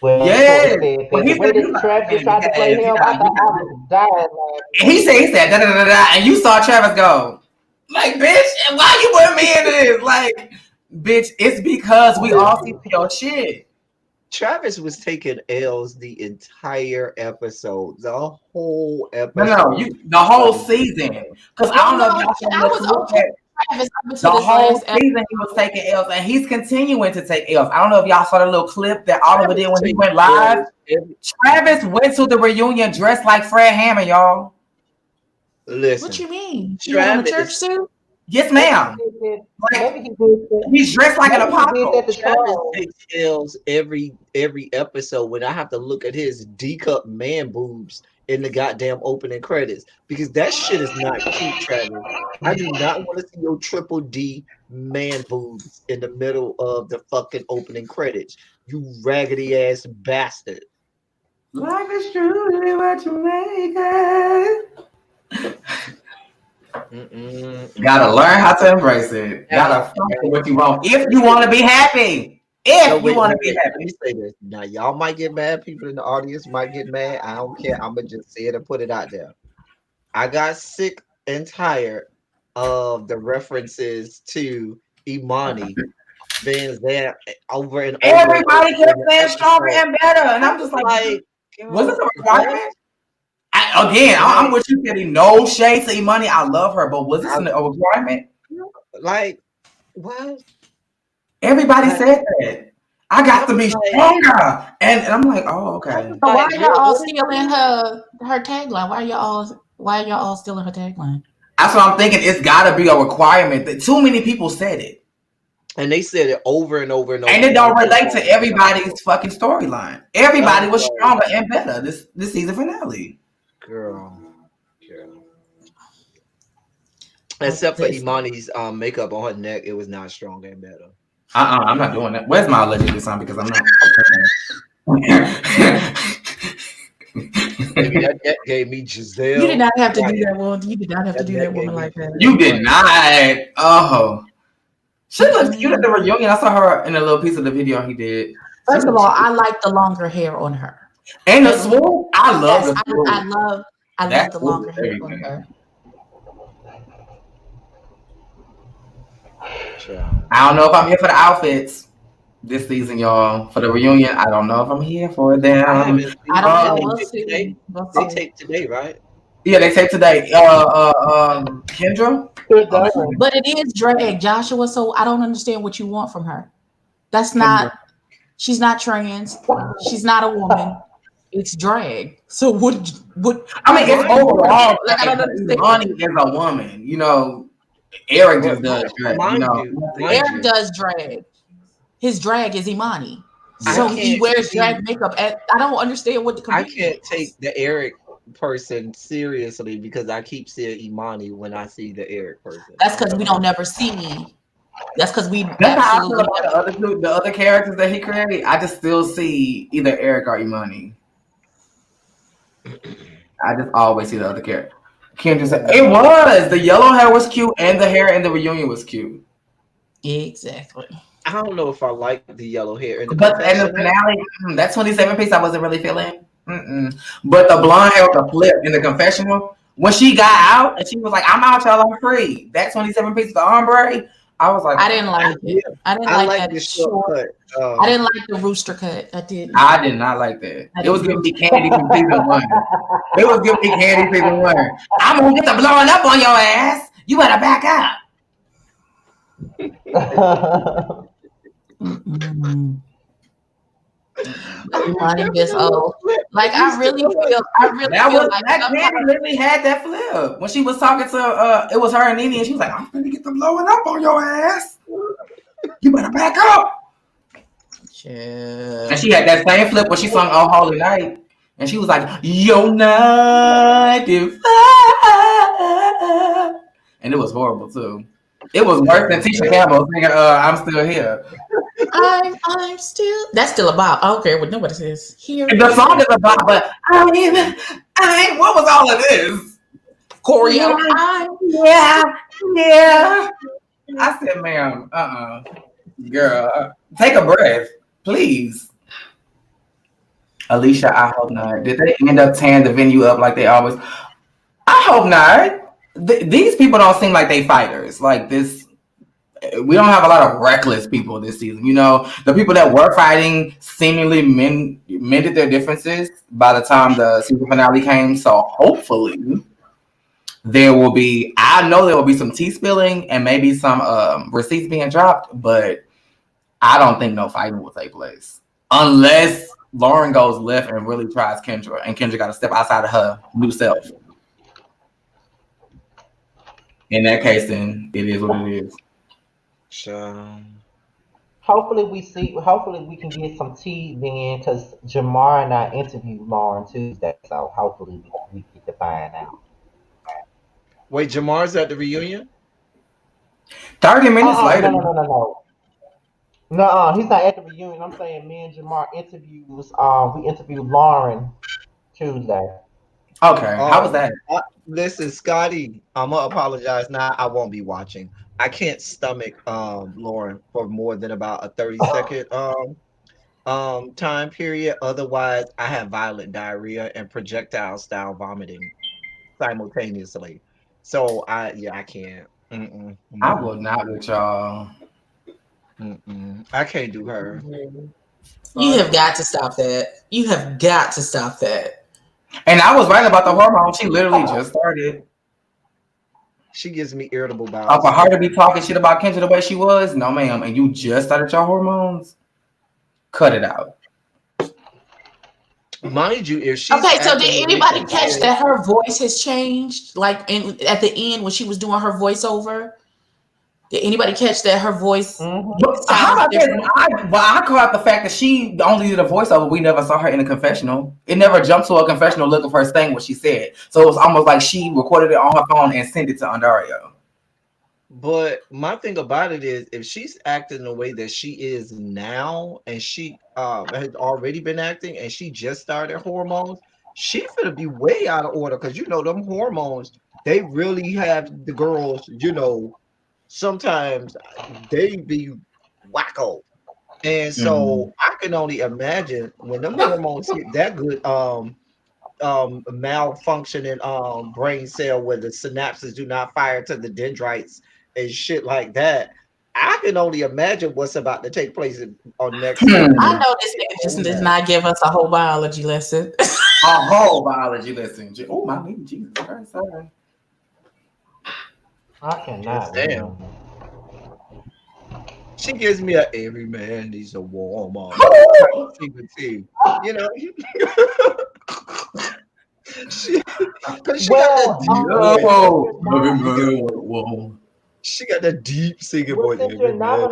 when Troy Yes. said When that. The he way said, he was that like, Travis man, tried to play because him, I thought I was dying laughing. he said, da da da da, and you saw Travis go, like, bitch, why you put me in this? Like, bitch, it's because we all see through your shit. Travis was taking L's the entire episode, the whole No, episode. you the whole season. Because I Well, don't know if no, y'all saw I the was clip okay that with Travis up the until this whole last episode. season he was taking L's, and he's continuing to take L's. I don't know if y'all saw the little clip that Oliver Travis did when he takes went live. L's every. Travis went to the reunion dressed like Fred Hammond, y'all. What Listen, you mean? He had on a church Travis. suit? Yes, Maybe he ma'am. did that. Like, Maybe he did that. he's dressed like an Maybe he did that apostle. to Travis troll. takes L's every episode when I have to look at his D cup man boobs in the goddamn opening credits because that shit is not cute, Travis. I do not want to see your triple D man boobs in the middle of the fucking opening credits. You raggedy ass bastard. Life is truly what you make it. Gotta learn how to embrace it. Gotta Now, fight for what you want. If you want to be happy. no, If you wait, want wait, to be wait. Let me happy. say this. Now, y'all might get mad. People in the audience might get mad. I don't care. I'm gonna just say it and put it out there. I got sick and tired of the references to Imani being there over and over and Everybody over kept in the saying stronger episode. and better. And I I'm just was like, like, was this girl, a what? requirement? I'm Like, with you, Kitty. No shade to Imani. I love her, but was this I, a requirement? like, what? Everybody Like, said that. I I got to was be like, stronger. And I'm like, oh, I okay. was So why like, are y'all girl, all what is stealing her tagline? Why are y'all all stealing her tagline? That's what I'm thinking. It's got to be a requirement. That too many people said it. and they said it over and over and over And it don't multiple relate times to in the episode. everybody's fucking storyline. I Everybody was was like, stronger and better this season finale. girl. I Except for this Imani's makeup on her neck, it was not strong and better. I'm not doing that. Where's my allegedly son? Because I'm not. Baby, that gave me you did Giselle. not have to do Right. that woman. You did not have to do that That gave woman me like that. You Giselle. did Right. not. Oh, she What you looked cute at mean? the reunion. I saw her in a little piece of the video he did. She First of looked all, cute. I like the longer hair on her. And the And swoop. I love yes, the swoop. I love That the swoop longer is hair on everything. her. Child. I don't know if I'm here for the outfits this season, y'all. For the reunion, I don't know if I'm here for I them. haven't I seen don't it. know. Um, They We'll taped today. see. We'll They see. taped today, right? yeah, they taped today. Kendra. It Oh, does. But it is drag, Joshua. So I don't understand what you want from her. That's Kendra. not. She's not trans. She's not a woman. It's drag. So what? I mean, it's Mind you, overall Like I drag, don't but understand. Imani is a woman. You know, Eric but just does drag. You mind know, you, mind Eric you, does drag. His drag is Imani. I So yeah. he can't wears see. drag makeup. I don't understand what the I confusion can't take is. the Eric person seriously because I keep seeing Imani when I see the Eric person. That's I don't because know we why. don't never see. That's because we That's how I feel absolutely about never. the other characters that he created. I just still see either Eric or Imani. I just always see the other character. Kendra said it was the yellow hair was cute and the hair in the reunion was cute. Exactly. I don't know if I like the yellow hair in the But in the confessional. finale, that 27 piece, I wasn't really feeling. But the blonde hair with the flip in the confessional, when she got out and she was like, "I'm out, y'all, I'm free." That 27 piece, the ombre, I was like, I didn't I like did. it. I didn't I like like that the short. shortcut. I didn't like the rooster cut. I didn't. I did not like that. I It was didn't. giving me Candy from season one. It was giving me Candy season one. I'm gonna get the blowing up on your ass. You better back up. Mm-mm. Imani That just little flip like that used to go up. I really That feel was like that sometimes Candy literally had that flip when she was talking to it was her and Nene and she was like, I'm gonna get the blowing up on your ass. You better back up. Yeah. And she had that same flip when she sung "Oh Holy Night," and she was like, "You're not divine," and it was horrible too. It was worse than Tisha Campbell singing "I'm Still Here." I'm still. That's still a bop. I don't care what nobody says. Here. And the song is about, but I. What was all of this? Choreo. Yeah, yeah. I said, "Ma'am, girl, take a breath, please." Alicia, I hope not. Did they end up tearing the venue up like they always? I hope not. These people don't seem like they fighters. Like this, we don't have a lot of reckless people this season. You know, the people that were fighting seemingly mended their differences by the time the season finale came. So hopefully, there will be. I know there will be some tea spilling and maybe some receipts being dropped, but I don't think no fighting will take place unless Lauren goes left and really tries Kendra, and Kendra got to step outside of her new self. In that case, then it is what it is. Hopefully we can get some tea then, because Jamar and I interviewed Lauren Tuesday, so hopefully we get to find out. Wait, Jamar's at the reunion? 30 minutes No, later. no. No, he's not at the reunion. I'm saying me and Jamar we interviewed Lauren Tuesday. Okay, how was that? Listen, Scotty, I'm gonna apologize now. I won't be watching. I can't stomach Lauren for more than about a 30-second time period. Otherwise, I have violent diarrhea and projectile style vomiting simultaneously. So I can't. I will not with y'all. I can't do her. You have got to stop that. You have got to stop that. And I was right about the hormone. She literally just started. She gives me irritable For bowel. her to be talking shit about Kendra the way she was, no ma'am. And you just started your hormones, cut it out. Mind you, if she's okay, so did anybody acting catch that her voice has changed? Like at the end when she was doing her voiceover, did anybody catch that her voice How sounds about this? different? I call out the fact that she only did a voiceover. We never saw her in a confessional. It never jumped to a confessional look of her saying what she said. So it was almost like she recorded it on her phone and sent it to Andario. But my thing about it is, if she's acting the way that she is now, and she has already been acting, and she just started hormones, she's gonna be way out of order. Because you know them hormones, they really have the girls. You know, sometimes they be wacko, and so I can only imagine when them hormones hit that good malfunctioning brain cell where the synapses do not fire to the dendrites and shit like that. I can only imagine what's about to take place on next season. I know this nigga just did not give us a whole biology lesson. A whole biology lesson. Oh my baby Jesus Christ! Sorry. I cannot. Damn. She gives me every man needs a woman. You know. Because she got that deep singing voice. Well, no.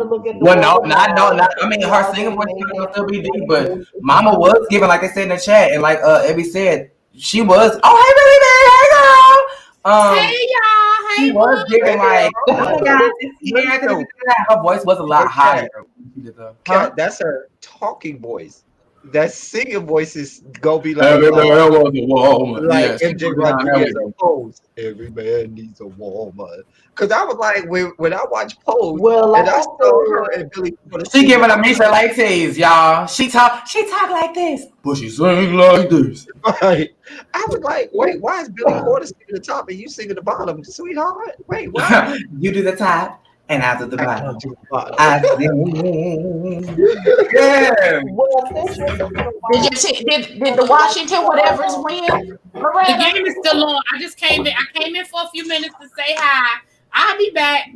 I mean, her singing voice can still be deep, but Mama was giving, like they said in the chat, and like Ebby said, she was. Oh, hey, baby, hey, girl. Hey, y'all. Hey, she was giving like, oh my God, her voice was a lot higher. Kat, that's her talking voice. That singing voice is gonna be like MJ Rodriguez on Pose. Every man needs a woman. Because I was like, when I watched Pose, and I saw her and Billy, she giving a Misha Latex, y'all. She talk like this, but she sing like this. Right. I was like, wait, why is Billy Porter singing the top and you singing the bottom, sweetheart? Wait, why? You do the top. And after the bottom, Did the Washington whatever's win? The game is still on. I came in for a few minutes to say hi. I'll be back.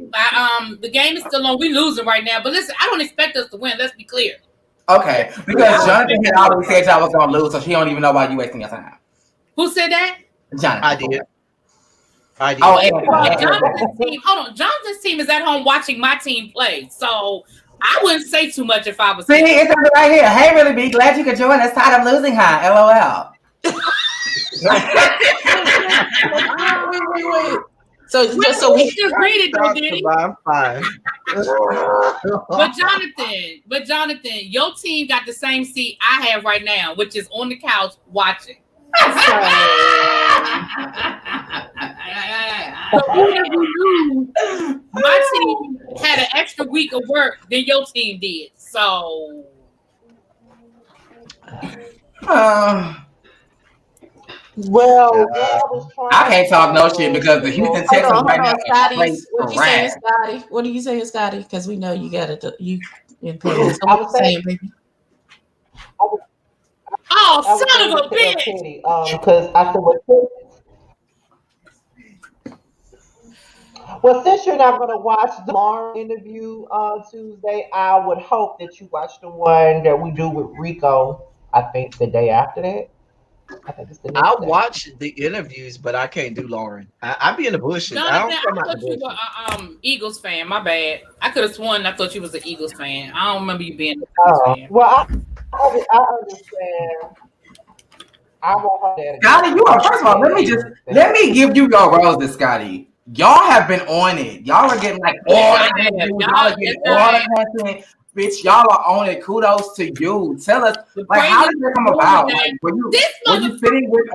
The game is still on. We losing right now. But listen, I don't expect us to win. Let's be clear. Okay, because Jonathan had already said y'all was gonna lose, so she don't even know why you wasting your time. Who said that? Jonathan. I did. Oh, Jonathan's team. Hold on. Jonathan's team is at home watching my team play. So I wouldn't say too much if I was. See, it's right here. Hey, really be glad you could join us. Tired of losing, huh? LOL. Wait. So just so we just read it though, did he? I'm fine. But Jonathan, your team got the same seat I have right now, which is on the couch watching. So even if you lose, my team had an extra week of work than your team did. So Well, I can't talk no shit because the Houston Texans right now Scotty. What you saying, Scotty? What are you saying, Scotty? Because we know you got it. You in pain. So I was saying, baby. Oh, son of a bitch! Because I said, well, since you're not going to watch the Lauren interview on Tuesday, I would hope that you watch the one that we do with Rico. I think the day after that. I think it's the next I'll day. watch the interviews, but I can't do Lauren. I be in the bushes. Jonathan, I don't come I out the thought you bushes. were Eagles fan. My bad. I could have sworn I thought you was an Eagles fan. I don't remember you being an Eagles fan. Well, I understand. I want her dad. Scotty, you are first of all. Let me give you your roses, Scotty. Y'all have been on it. Y'all are getting like all the interviews. Y'all are getting all the content. Bitch, y'all are on it. Kudos to you. Tell us, like, how did that come about? Like, were you sitting with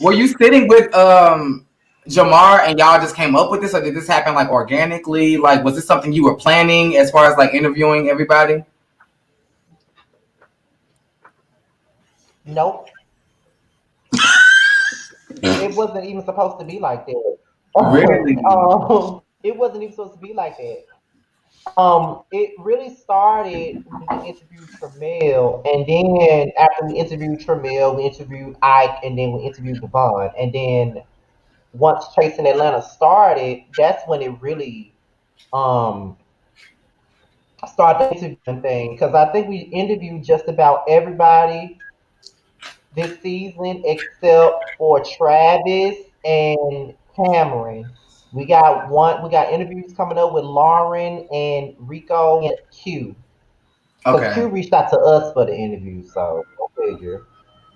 Were you sitting with Jamar and y'all just came up with this, or did this happen like organically? Like, was this something you were planning as far as like interviewing everybody? Nope. It wasn't even supposed to be like that. Really? It wasn't even supposed to be like that. It really started when we interviewed Tramiel, and then after we interviewed Tramiel, we interviewed Ike, and then we interviewed Devon, and then once Chasing Atlanta started, that's when it really started the interviewing thing, because I think we interviewed just about everybody this season except for Travis and Cameron. We got interviews coming up with Lauren and Rico and Q. Because Q reached out to us for the interview, so go figure.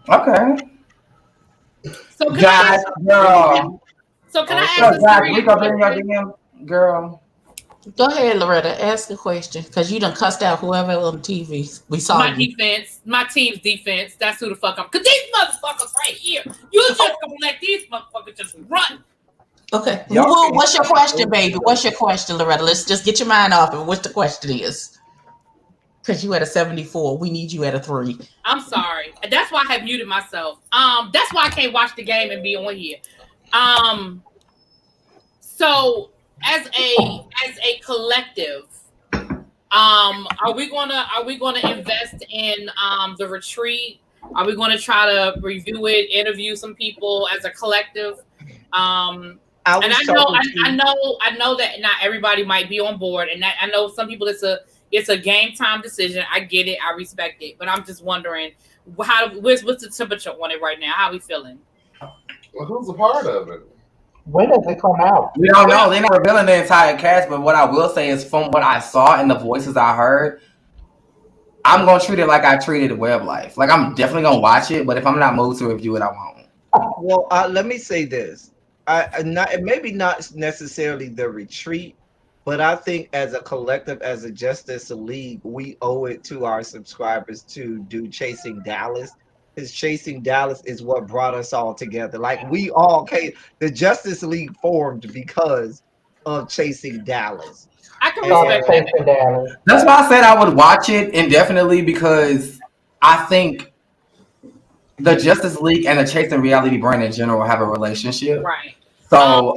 Okay. So can guys, girl. So can I ask a serious question? Girl. Go ahead, Loretta. Ask a question, because you done cussed out whoever on TV. We saw my defense, my team's defense. That's who the fuck I'm. Because these motherfuckers right here, you just gonna let these motherfuckers just run. Okay. Well, what's your question, baby? What's your question, Loretta? Let's just get your mind off of what the question is. Because you at a 74. We need you at a 3. I'm sorry. That's why I have muted myself. That's why I can't watch the game and be on here. So as a collective, are we gonna invest in the retreat? Are we gonna try to review it, interview some people as a collective? And I know that not everybody might be on board, and I know some people it's a game time decision. I get it, I respect it, but I'm just wondering what's the temperature on it right now? How are we feeling? Well, who's a part of it? When does it come out? We don't know. They're not revealing the entire cast, but what I will say is from what I saw and the voices I heard, I'm gonna treat it like I treated Web Life. Like, I'm definitely gonna watch it, but if I'm not moved to review it, I won't. Well, let me say this. Maybe not necessarily the retreat, but I think as a collective, as a Justice League, we owe it to our subscribers to do Chasing Dallas. Because Chasing Dallas is what brought us all together. Like, we all came, the Justice League formed because of Chasing Dallas. I can respect that. That's why I said I would watch it indefinitely, because I think the Justice League and the Chasing Reality brand in general have a relationship. Right. So,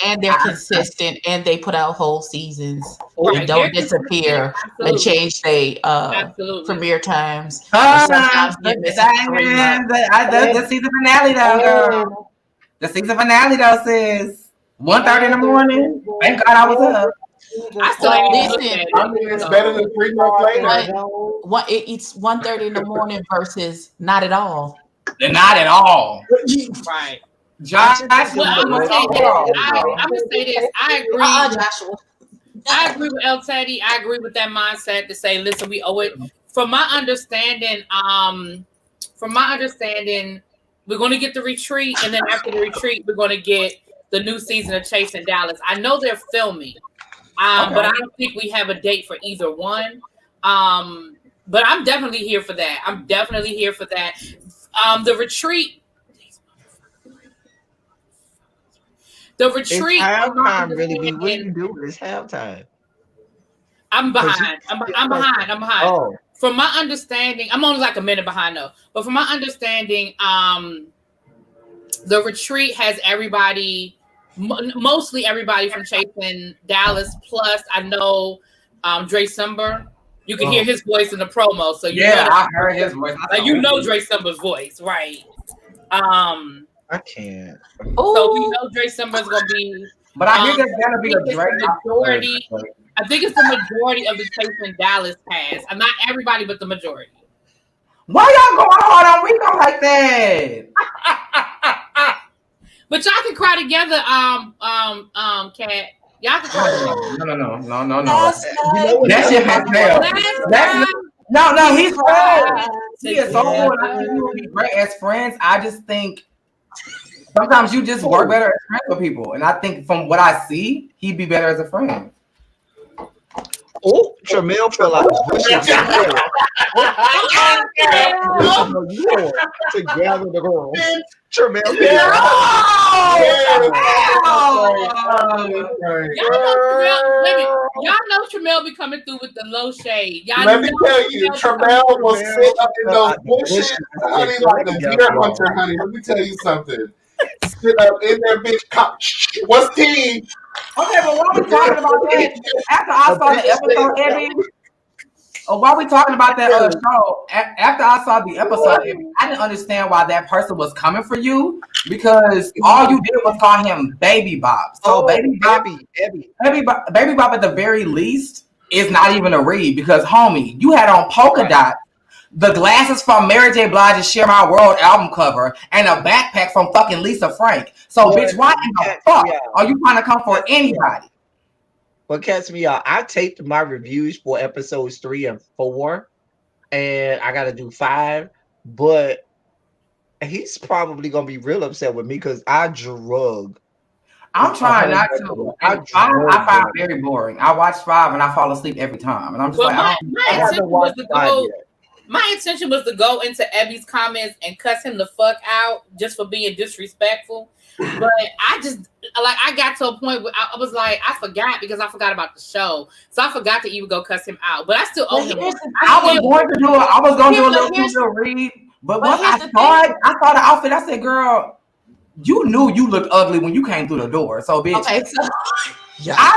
and they're consistent, and they put out whole seasons. Right. And don't disappear and change their premiere times. The season finale though, girl. The season finale though says 1:30 in the morning. Thank God I was up. I still ain't listen. It's better than 3 months later. It's 1:30 in the morning versus not at all. Not at all. Right. Josh, I'm gonna say this. I agree. Joshua. I agree with El Teddy. I agree with that mindset to say, listen, we owe it. From my understanding, we're going to get the retreat, and then after the retreat, we're going to get the new season of Chasing Dallas. I know they're filming, but I don't think we have a date for either one. But I'm definitely here for that. The retreat. It's halftime, really. What are you doing? It's halftime. I'm behind. I'm behind. Oh. From my understanding, I'm only like a minute behind though. But from my understanding, the retreat has everybody, mostly everybody from Chasing Dallas. Plus, I know Dre Sumber. You can hear his voice in the promo, so I heard his voice. You know Dre Sumber's voice, right? I can't. So we know Dre Sumber's gonna be. But I hear there's gonna be a Dre majority. I think it's the majority of the Chasing Dallas cast. Not everybody, but the majority. Why y'all going hard on Rico like that? But y'all can cry together, Kat. Y'all can cry together. No. That shit has failed. No, he's right. He is so good. I think we would be great as friends. I just think sometimes you just work better as friends with people. And I think from what I see, he'd be better as a friend. Oh, Tramel fell out. Together the girl. Tramel. Y'all know Tramel be coming through with the low shade. Let me tell you, Tramel will sit up in those bushes, honey, like a deer hunter, honey. Let me tell you something. Sit up in there, bitch. What's tea? Okay, but while we talking about that, after I saw the episode, Eddie, while we talking about that show, after I saw the episode, Eddie, I didn't understand why that person was coming for you because all you did was call him Baby Bop. So Baby Bop at the very least is not even a read because, homie, you had on polka dots, the glasses from Mary J. Blige's "Share My World" album cover, and a backpack from fucking Lisa Frank. So, bitch, why in the fuck are you trying to come for anybody? But catch me out. I taped my reviews for episodes 3 and 4, and I got to do 5. But he's probably gonna be real upset with me because I drug. I'm trying not to. I find it very boring. I watch 5 and I fall asleep every time, and I'm just my intention was to go into Ebby's comments and cuss him the fuck out just for being disrespectful. But I got to a point where I was like, I forgot because I forgot about the show. So I forgot to even go cuss him out. But I still owe him. I was going to do a little read. But once I saw the outfit, I said, girl, you knew you looked ugly when you came through the door. So, bitch, I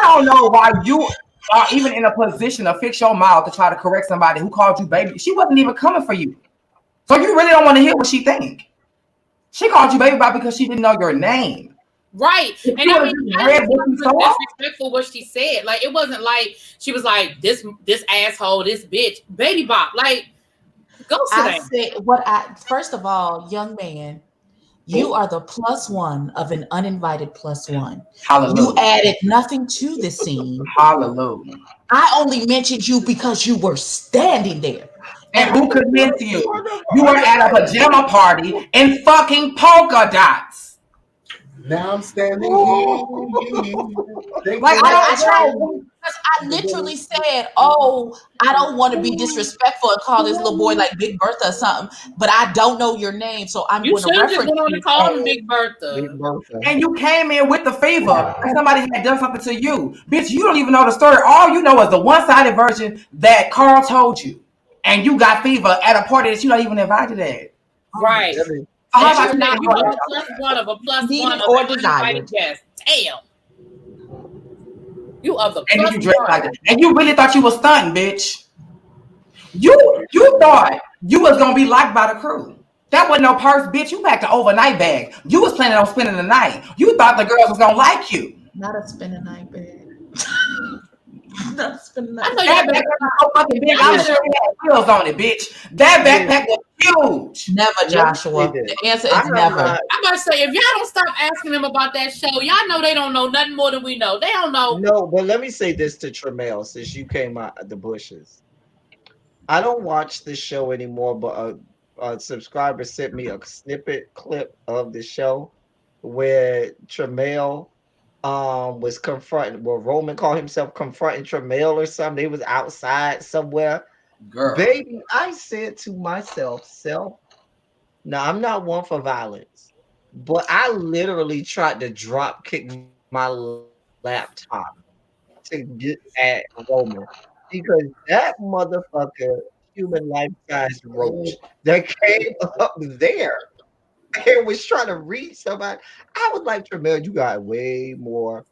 don't know why you are even in a position to fix your mouth to try to correct somebody who called you baby. She wasn't even coming for you. So you really don't want to hear what she think. She called you Baby Bop because she didn't know your name. Right. And I mean, disrespectful what she said. Like, it wasn't like she was like, this asshole, this bitch, Baby Bop. Like, go sit down. First of all, young man, you are the +1 of an uninvited +1. Hallelujah. You added nothing to the scene. Hallelujah. I only mentioned you because you were standing there. And who convinced you? You were at a pajama party in fucking polka dots. Now I'm standing here. Like, I literally said, I don't want to be disrespectful and call this little boy like Big Bertha or something, but I don't know your name, so I'm going to reference you. You call him Big Bertha. And you came in with the fever and somebody had done something to you. Bitch, you don't even know the story. All you know is the one-sided version that Carl told you. And you got fever at a party that you're not even invited at. Right. How about you a +1 of a +1 or desired guest. Damn. You are the and you dressed like that. And you really thought you was stunting, bitch. You thought you was gonna be liked by the crew. That wasn't no purse, bitch. You packed an overnight bag. You was planning on spending the night. You thought the girls was gonna like you. Not a spend a night bag. Not spending I nothing. know That y'all backpack better. was so fucking big. I'm sure it had wheels on it, bitch. That backpack was huge. Never, Let me Joshua. say this. The answer I is have never. not. I'm about to say, if y'all don't stop asking them about that show, y'all know they don't know nothing more than we know. They don't know. No, but let me say this to Tremel since you came out of the bushes. I don't watch the show anymore, but a subscriber sent me a snippet clip of the show where Tremel was confronting, well, Roman called himself confronting Tremel or something. They was outside somewhere. Girl. Baby, I said to myself, self, now I'm not one for violence, but I literally tried to drop kick my laptop to get at Roman because that motherfucker, human life size roach that came up there and was trying to read somebody. I was like, Tremel, you got way more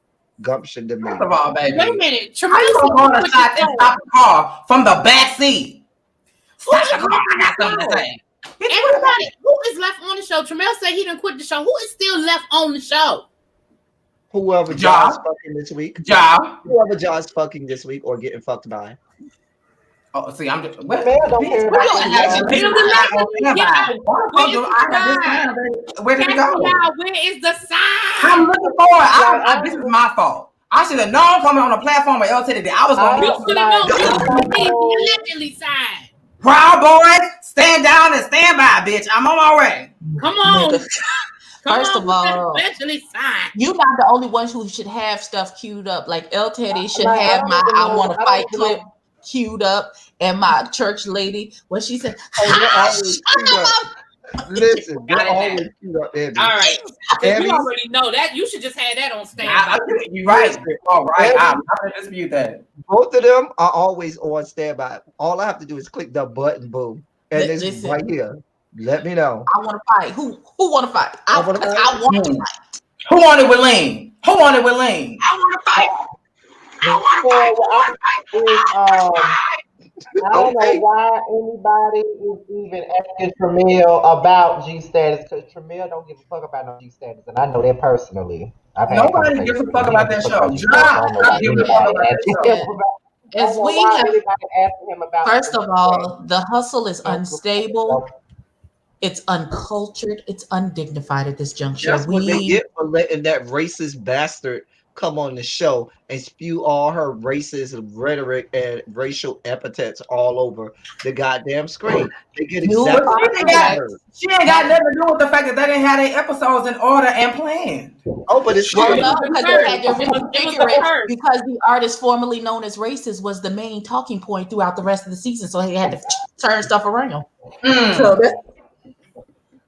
gumption than First me. of all, baby, Wait a minute. how you gonna go on a Tremendous. shot and stop the car from the back seat? Who Stop is the car. left I on got the something to show? say. Bitch, Everybody, who is left on the show? Tremel said he didn't quit the show. Who is still left on the show? Whoever Ja. John's fucking this week, Ja. whoever John's fucking this week or getting fucked by. Oh, see, I'm just what? Man, don't Bitch, care why about you that, asking y'all. me? Build I'm the not on lesson. Get standby. out. Why the Where fuck is do the I got this sign? time, baby? Where did it Castle go? Down, where is the I'm sign? looking for it. This is my fault. I should have known coming on the platform with LTD that I was gonna You be should have known. You I'm not need no- the allegedly sign. Proud boys. Stand down and stand by, bitch. I'm on my way. Come on. Nigga. Come First on of with that all, allegedly sign. you're not the only ones who should have stuff queued up. Like El Teddy should Like, I have don't my even I know. Want to I don't Fight even clip know. queued up, and my church lady when she said, Oh, they're always queued up. Listen, Got they're it always now. queued up, Abby. All right. We Abby, already know that. You should just have that on standby. You're right. All right. Abby, I'm not gonna dispute that. both of them are always on standby. All I have to do is click the button, boom, and it's listen, right here. Let me know. I want to fight. Who want to fight? I wanna Because fight? I want to fight. Who wanted with lean? Who wanted with lean? I want to fight. Yeah, what I don't know Okay. why anybody is even asking Tramiel about G status because Tramiel don't give a fuck about no G status, and I know that personally. I've had Nobody gives conversations a with fuck him. He about don't that give a fuck show. about G status. I don't know why Stop giving a fuck anybody about that asking show. him about. I As don't know we why have, anybody asking him about. first the of G all, the hustle is status. unstable. It's uncultured. It's undignified at this juncture. That's what they get for letting that racist bastard come on the show and spew all her racist rhetoric and racial epithets all over the goddamn screen. They get You exactly are what they correct. deserve. She ain't got nothing to do with the fact that they didn't have their episodes in order and planned. Oh, but it's Well, true. no, the because curse. they had to It was reconfigure the it curse. because the artist formerly known as racist was the main talking point throughout the rest of the season. So he had to turn stuff around. So that's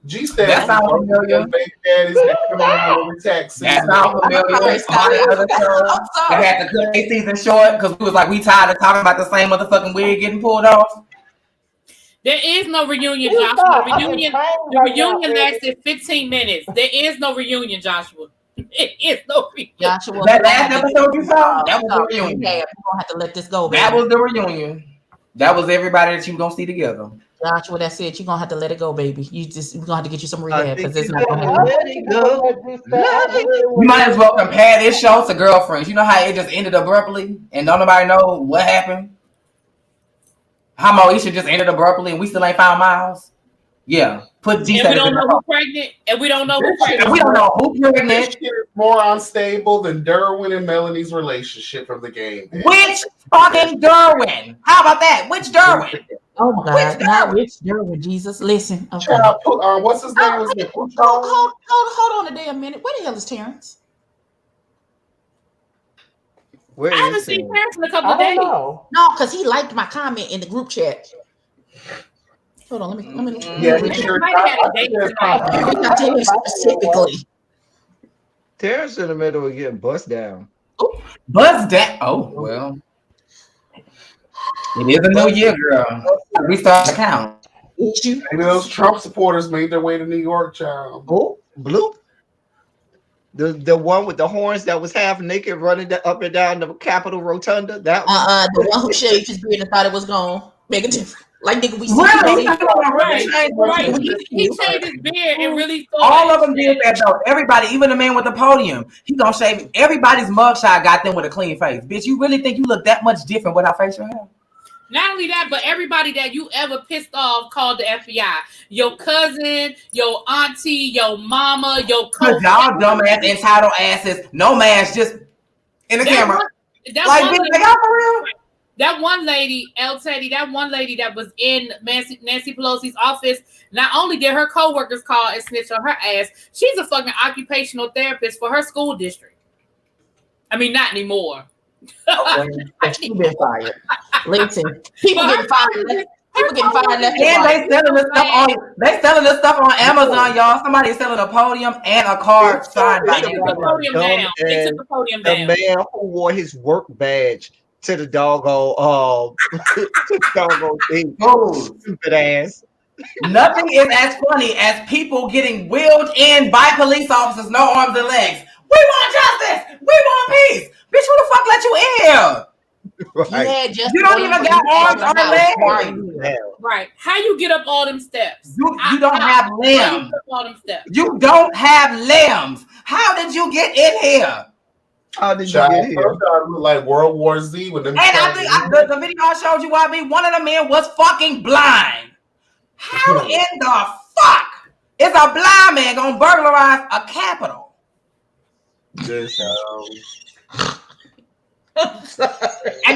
G status That sounds familiar. baby daddies that come around every tax That season. sounds familiar. sorry, Somebody Scotty. other show I'm they sorry. had to cut their season short because we was like, we tired of talking about the same motherfucking wig getting pulled off. There is no reunion, You Joshua. stop. The I'm in reunion, pain the right now, reunion Eddie. lasted 15 minutes. There is no reunion, Joshua. It is no reunion. Joshua, That last episode you saw, that was the you reunion. have. You're gonna have to let this go, That baby. was the reunion. That was everybody that you were gonna see together. Joshua, that's it. You're gonna have to let it go, baby. We're gonna have to get you some I rehab think because it's you not gonna better happen. let it go. Let it You might as well compare this show to Girlfriends. You know how it just ended abruptly and don't nobody know what happened? How Moesha just ended abruptly and we still ain't found Miles? Yeah. Put G And we status don't in know the who's pregnant. And we don't know who's This shit pregnant. we don't know who This pregnant. shit is more unstable than Derwin and Melanie's relationship from the game. Which fucking Derwin? How about that? Which Derwin? Oh my Which God! Not Rich Derwin, Jesus. Listen, okay. Child, what's his name? Was it Hold on a damn minute. Where the hell is Terrence? Where I is haven't seen it? Terrence in a couple I of don't days. know. No, because he liked my comment in the group chat. Hold on, let me. Yeah, reach he sure. Might have had a date out to him specifically. Terrence in the middle of getting bust down. Buzz that. Oh, well. It is a new year, girl. We start to count. Issue. Maybe those Trump supporters made their way to New York, child. Oh, Bloop. The one with the horns that was half naked running up and down the Capitol Rotunda. That one. The one who shaved his beard and thought it was gonna make a difference. Like nigga, we see Really? Right. He shaved his beard and really all of them did that though. Everybody, even the man with the podium, he gonna shave. Everybody's mugshot got them with a clean face. Bitch, you really think you look that much different without facial hair? Not only that, but everybody that you ever pissed off called the FBI. Your cousin, your auntie, your mama, your cousin. Y'all dumbass entitled asses. No mask, just in the camera. Like, bitch, they got for real? That one lady, El Teddy, that one lady that was in Nancy Pelosi's office, not only did her coworkers call and snitch on her ass, she's a fucking occupational therapist for her school district. I mean, not anymore. She's been fired. Listen, people getting fired. People getting fired left and right. They selling this stuff on Amazon, y'all. Somebody's selling a podium and a card signed by the podium down. They took the podium down. The man who wore his work badge to the doggone thing. Stupid ass. Nothing is as funny as people getting wheeled in by police officers, no arms and legs. We want justice. We want peace. Bitch, who the fuck let you in here? Right. You don't even got arms or legs. Right. How you get up all them steps? You don't have limbs. You don't have limbs. How did you get in here? How did you get here? Like World War Z with them. And I think the video I showed you, one of the men was fucking blind. How in the fuck is a blind man gonna burglarize a Capitol? And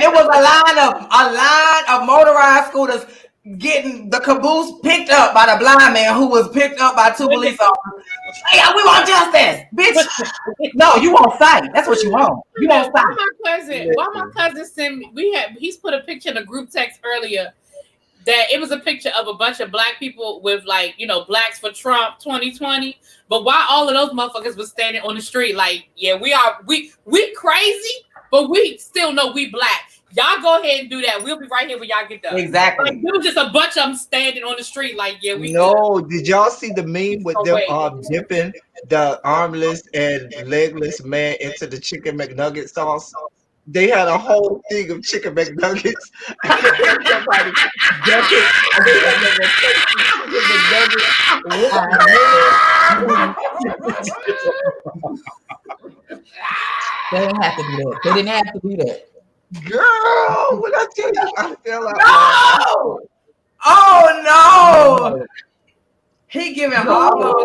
it was a line of motorized scooters getting the caboose picked up by the blind man who was picked up by two police officers. Hey, we want justice, bitch. No, you want sight. That's what you want. You want sight. Why my cousin sent me? He's put a picture in a group text earlier that it was a picture of a bunch of black people with blacks for Trump 2020. But why all of those motherfuckers was standing on the street like, yeah, we crazy, but we still know we black. Y'all go ahead and do that. We'll be right here when y'all get done. Exactly. Like, there was just a bunch of them standing on the street like, yeah, we. No, did y'all see the meme with them dipping the armless and legless man into the chicken McNugget sauce? They had a whole thing of chicken McNuggets. Somebody dumped it, and they had They didn't have to do that. They didn't have to do that. Girl, when I tell you, I fell out. No! Oh no! He giving all.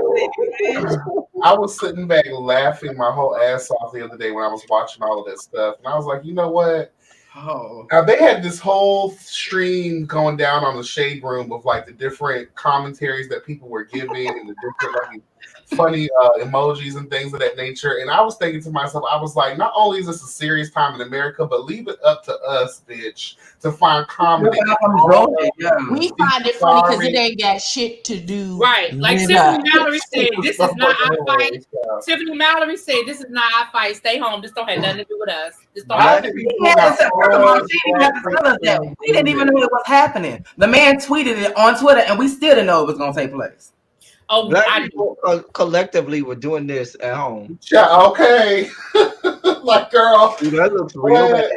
I was sitting back laughing my whole ass off the other day when I was watching all of that stuff, and I was like, you know what? Now they had this whole stream going down on the Shade Room of like the different commentaries that people were giving and the different like funny emojis and things of that nature. And I was thinking to myself, I was like, not only is this a serious time in America, but leave it up to us, bitch, to find comedy. We find it funny because it ain't got shit to do. Right. Like Tiffany Mallory said, this is not our fight. Tiffany Mallory said, this is not our fight. Stay home. This don't have nothing to do with us. This don't have we didn't even know it was happening. The man tweeted it on Twitter, and we still didn't know it was going to take place. Oh, black people collectively were doing this at home. Yeah, okay. Like, girl, that looks real bad.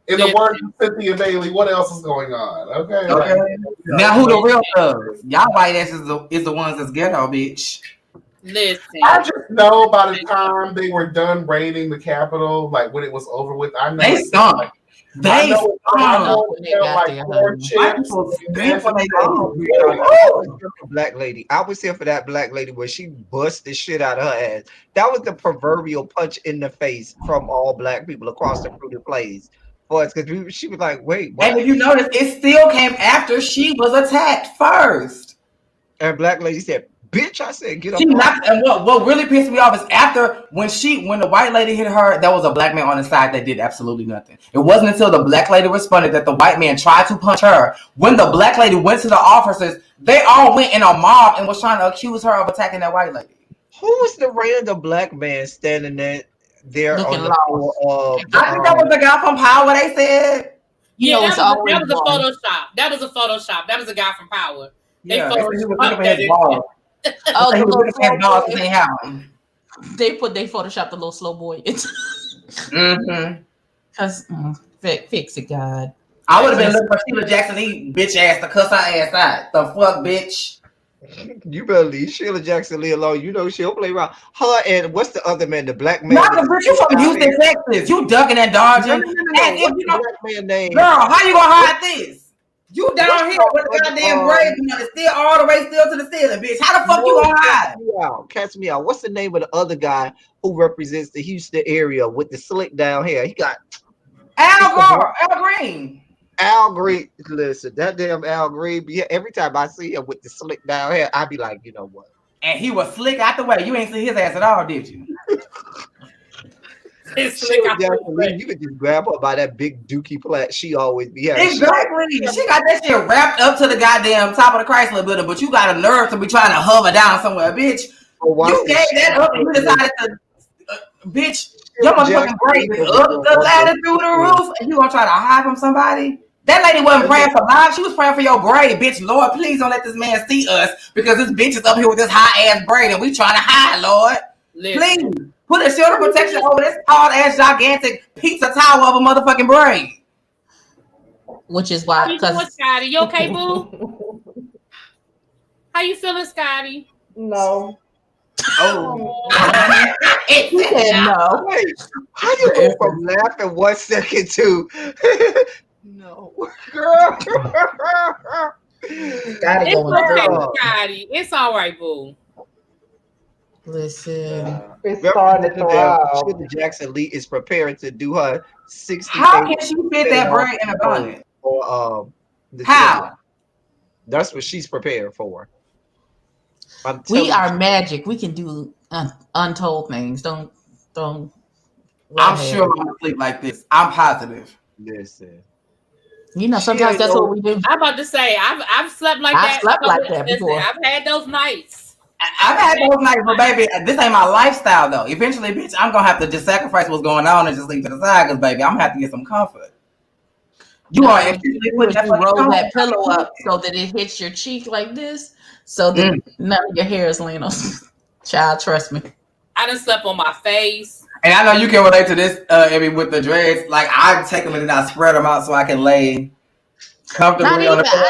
In the words of Cynthia Bailey, what else is going on? Okay. Now, who the real thugs? Y'all white asses is the ones that's ghetto, bitch. Listen, I just know by the time they were done raiding the Capitol, like when it was over with, I know they stunk. They black lady. I was here for that black lady where she bust the shit out of her ass. That was the proverbial punch in the face from all black people across the fruited plains. For us, because she was like, wait, what? And if you notice, it still came after she was attacked first. And black lady said, bitch, I said, get up. And what really pissed me off is after when the white lady hit her, there was a black man on the side that did absolutely nothing. It wasn't until the black lady responded that the white man tried to punch her. When the black lady went to the officers, they all went in a mob and was trying to accuse her of attacking that white lady. Who was the random black man standing there on the floor? I think that was the guy from Power, they said. Yeah, that was a Photoshop. That was a Photoshop. That was a guy from Power. They photoshopped that. They photoshopped the little slow boy. Because fix it, God. I would have been looking for Sheila Jackson Lee bitch ass to cuss her ass out. The fuck, bitch. You better leave Sheila Jackson Lee alone. You know she'll play around. Her and what's the other man? The black man. Not the bitch. You from Houston, Texas. You ducking and dodging. No. What's the black man name? Girl, how you gonna hide this? You down here with the goddamn braids on, still all the way still to the ceiling, bitch. How the fuck you gonna hide? Catch me out. What's the name of the other guy who represents the Houston area with the slick down hair? He got Al Green. Al Green. Listen, that damn Al Green. Yeah, every time I see him with the slick down hair, I be like, you know what? And he was slick out the way. You ain't see his ass at all, did you? You could just grab her by that big dookie plait. She always be having. Exactly. She got that shit wrapped up to the goddamn top of the Chrysler building, but you got a nerve to be trying to hover down somewhere, bitch. You gave that up and you decided to, bitch, your motherfucking braids up the ladder through the roof, and you gonna try to hide from somebody? That lady wasn't praying for life. She was praying for your braid, bitch. Lord, please don't let this man see us because this bitch is up here with this high ass braid and we trying to hide, Lord. Please. Put a shield of protection over this tall ass gigantic pizza tower of a motherfucking braid. Which is why. How you doing, Scotty? You okay, boo? How you feeling, Scotty? No. Oh. He said no. Wait, how you go from laughing 1 second to no, girl? Scotty It's going okay, through. Scotty. It's all right, boo. Listen. It's starting to thrive. Sheila Jackson Lee is preparing to do her 60. How can she fit that braid in a bonnet? Or how? That's what she's prepared for. We are magic. We can do untold things. Don't. I'm sure I'm gonna sleep like this. I'm positive. Listen. You know, sometimes that's what we do. I'm about to say I've slept like that. I've slept like that before. I've had those nights. I've had those nights, but baby, this ain't my lifestyle though. Eventually, bitch, I'm gonna have to just sacrifice what's going on and just leave to the side, because baby, I'm gonna have to get some comfort. You are you roll that pillow up so that it hits your cheek like this, so that none of your hair is laying on. Child, trust me. I done slept on my face. And I know you can relate to this, Emmy, with the dreads. Like I take them and then I spread them out so I can lay comfortably on the pillow.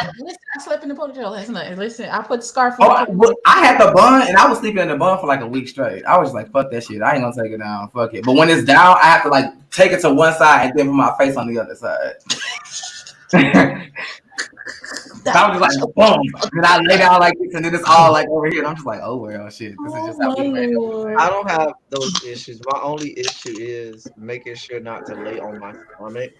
I slept in the ponytail last night. Listen, I put the scarf on. I had the bun and I was sleeping in the bun for like a week straight. I was like, fuck that shit. I ain't gonna take it down. Fuck it. But when it's down, I have to like take it to one side and then put my face on the other side. I was just like, boom. And I lay down like this and then it's all like over here. And I'm just like, oh well, shit. This is just how we made it. I don't have those issues. My only issue is making sure not to lay on my stomach,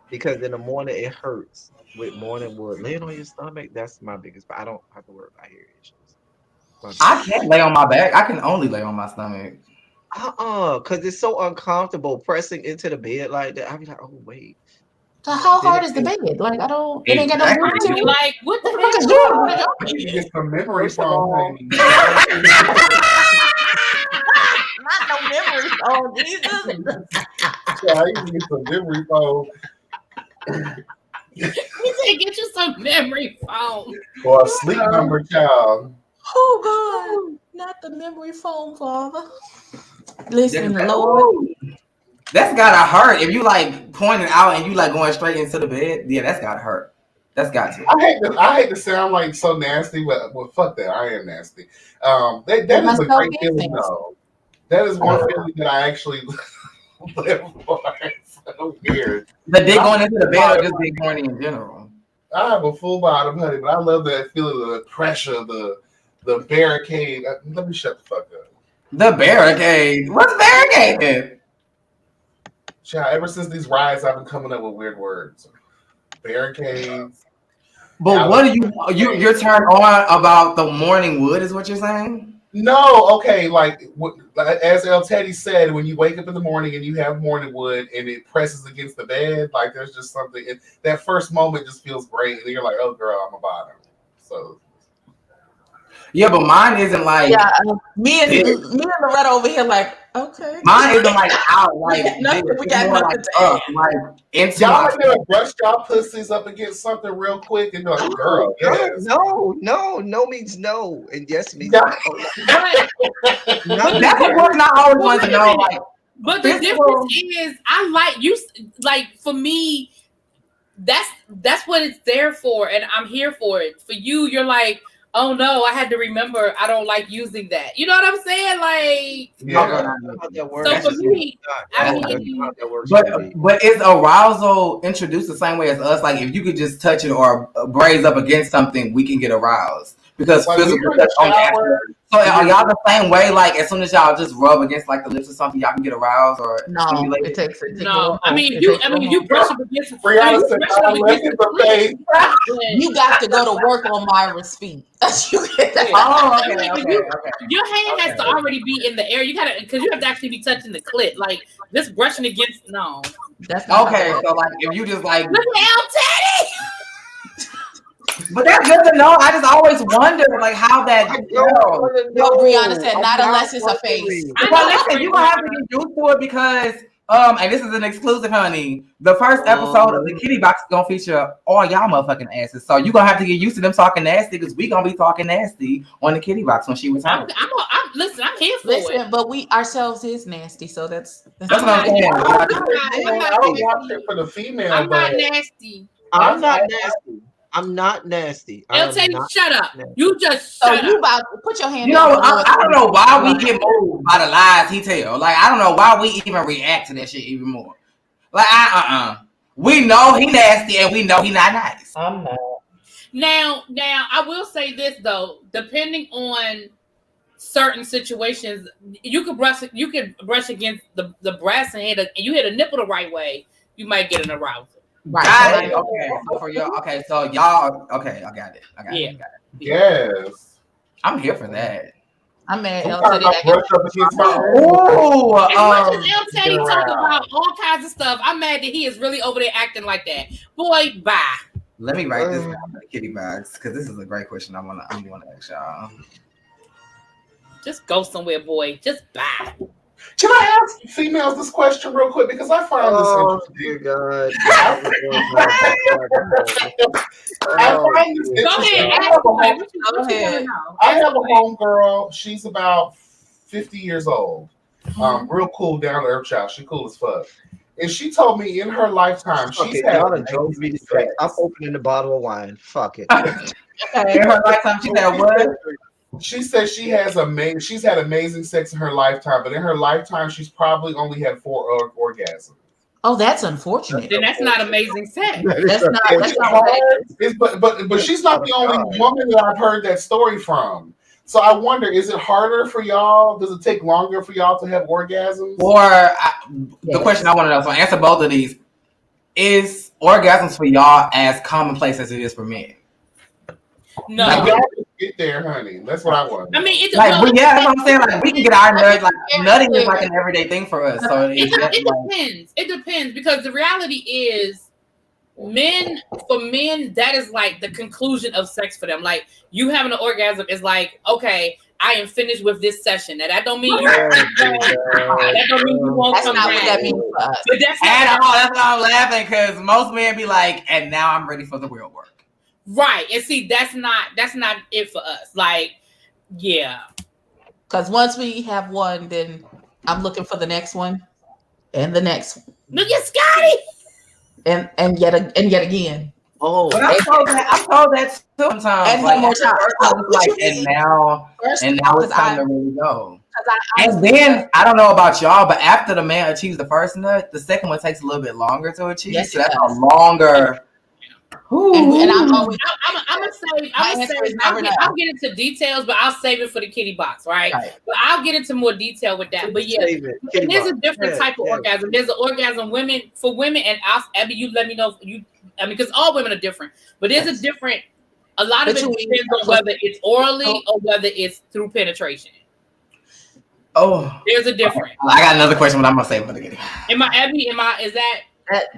because in the morning it hurts. With morning wood, laying on your stomach, that's my biggest. But I don't have to worry about hair issues. I can't lay on my back. I can only lay on my stomach. Because it's so uncomfortable pressing into the bed like that. I'll be like, oh wait. So how hard is the bed? Like I don't. It ain't got no room to it. Like what the heck? You get some memory foam. Not no memory foam, Jesus. Yeah, you can get some memory foam. He said, "Get you some memory foam." Or a sleep number, child. Oh God, not the memory foam, Father. Listen, Lord. That's gotta hurt. If you like pointing out and you like going straight into the bed, yeah, that's gotta hurt. That's got to. I hate to sound like so nasty, but well, fuck that. I am nasty. That is a great feeling, though. That is one feeling that I actually live for. It's so weird. The dick going into the bed or just being horny in general? I have a full bottom, honey, but I love that feeling of the pressure, the barricade. Let me shut the fuck up. The barricade? What's barricade? Child, ever since these riots, I've been coming up with weird words. Barricades. But what are you're turned on about the morning wood is what you're saying? No, okay, like as El Teddy said, when you wake up in the morning and you have morning wood and it presses against the bed, like there's just something, that first moment just feels great, and you're like, oh girl, I'm a bottom. So yeah, but mine isn't like me and Loretta over here like, okay. Mine isn't like out like we got nothing to up, like into y'all like to brush y'all pussies up against something real quick and be like, girl, yes. No means no, and yes means no. That's what we're not always want to know. Like, but the difference is, I like you. Like for me, that's what it's there for, and I'm here for it. For you, you're like, oh no, I had to remember I don't like using that. You know what I'm saying? Like, Yeah. so for me, I mean, but is arousal introduced the same way as us? Like, if you could just touch it or braise up against something, we can get aroused because Like, physical we were in touch the on shower. So are y'all the same way? Like, as soon as y'all just rub against like the lips or something, y'all can get aroused or No, stimulated? it takes a no. I mean, It you takes a brush up against. Brianna said, the face. You got to go to work on Myra's feet. You get that. Oh, I okay, mean, okay, your hand has to already be in the air. You gotta, because you have to actually be touching the clit. Like this brushing against. No, That's not okay. So like, if you just like, look at El Teddy. but that's good to know. I just always wonder like how that. Well, Brianna said, not unless it's a face. Well, listen, you gonna have to get used to it because and this is an exclusive, honey. The first episode of the Kitty Box is gonna feature all y'all motherfucking asses. So you gonna have to get used to them talking nasty because we gonna be talking nasty on the Kitty Box when she returns. Listen, I'm here for Listen, it. but we ourselves is nasty, so that's what I'm saying. I don't watch it for the female. I'm not nasty. I'm not nasty. I'm not nasty. El Teddy, shut up. You just so shut you up. about to put your hand. You know, I don't know why we get moved by the lies he tell. Like, I don't know why we even react to that shit even more. Like, we know he nasty and we know he not nice. I'm not. Now, I will say this though, depending on certain situations, you could brush against the brass and you hit a nipple the right way, you might get an arousal. Right. Okay. So for y'all, so y'all, I got it. Yes. I'm here for that. I'm mad. El Sometimes Teddy. I brush up against my Ooh, As much as El Teddy talk about all kinds of stuff, I'm mad that he is really over there acting like that. Boy, bye. Let me write this down for the Kitty Box because this is a great question. I'm gonna ask y'all. Just go somewhere, boy. Just bye. Can I ask females this question real quick because I find this interesting. God. Go ahead. I have a homegirl. She's about 50 years old. Real cool, down to earth child. She cool as fuck. And she told me in her lifetime she's had. I'm opening the bottle of wine. Fuck it. In her lifetime, she's had what? She says she's had amazing sex in her lifetime, but in her lifetime, she's probably only had 4 orgasms. Oh, that's unfortunate. Then that's not amazing sex. That's not. But she's not the only woman that I've heard that story from. So I wonder, is it harder for y'all? Does it take longer for y'all to have orgasms? Or the question I want to know, so answer both of these. Is orgasms for y'all as commonplace as it is for men? No. Like, get there, honey. That's what I want. I mean, it's that's what I'm saying. Like, we can get our nut. Like, nutting is like an everyday thing for us. So it depends. It depends because the reality is, for men, that is like the conclusion of sex for them. Like, you having an orgasm is like, okay, I am finished with this session. Now that don't mean that don't mean you won't come back. That's not what that means for us. But that's why I'm laughing because most men be like, and now I'm ready for the real work. Right. And see, that's not it for us. Like, yeah. Because once we have one, then I'm looking for the next one and the next one. Look at Scotty. And yet again. Oh, but I'm told that sometimes. And like, one more time. And now it's time to really go. And then I don't know about y'all, but after the man achieves the first nut, the second one takes a little bit longer to achieve. Yes, so that's a longer. And I'm always. I'll get into details, but I'll save it for the Kitty Box, right? But I'll get into more detail with that. But yeah, there's a different type of orgasm. There's an orgasm for women, and Abby, you let me know if you. I mean, because all women are different, but there's a different. A lot of it depends on whether it's orally or whether it's through penetration. Oh, there's a difference. I got another question, but I'm gonna save it for the Kitty. Is that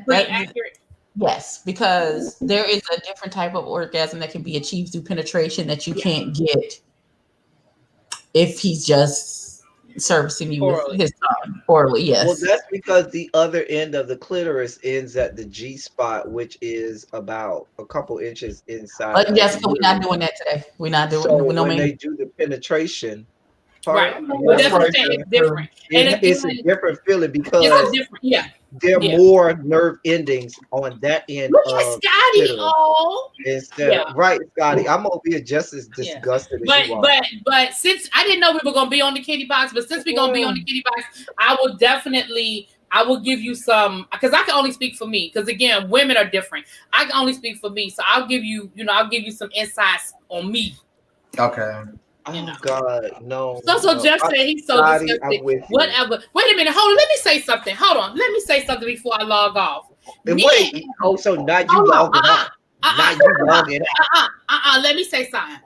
pretty accurate? Yes, because there is a different type of orgasm that can be achieved through penetration that you can't get if he's just servicing you with his tongue orally. Yes. Well, that's because the other end of the clitoris ends at the G spot, which is about a couple inches inside. But Jessica, we're not doing that today. We're not doing. So when they do the penetration, Right. Part. But That's that's what I'm right saying. there. It's different. And It's a again, different feeling it's a because different. Yeah. there are Yeah. more nerve endings on that end Look at of Scotty. clitoris Oh. instead Yeah. of right, Scotty. I'm over here just as Yeah. disgusted as But you are. but since I didn't know we were gonna be on the kitty box, but since we're gonna be on the kitty box, I will give you some because I can only speak for me. Because again, women are different. I can only speak for me. So I'll give you, I'll give you some insights on me. Okay. Oh God, no, So no. Jeff said he's so Scotty, disgusted. I'm with you. Whatever. Wait a minute. Hold on. Let me say something. Hold on. Let me say something before I log off. And Me wait, and oh, so now you hold on. logging out. Now you logging out. Let me say something.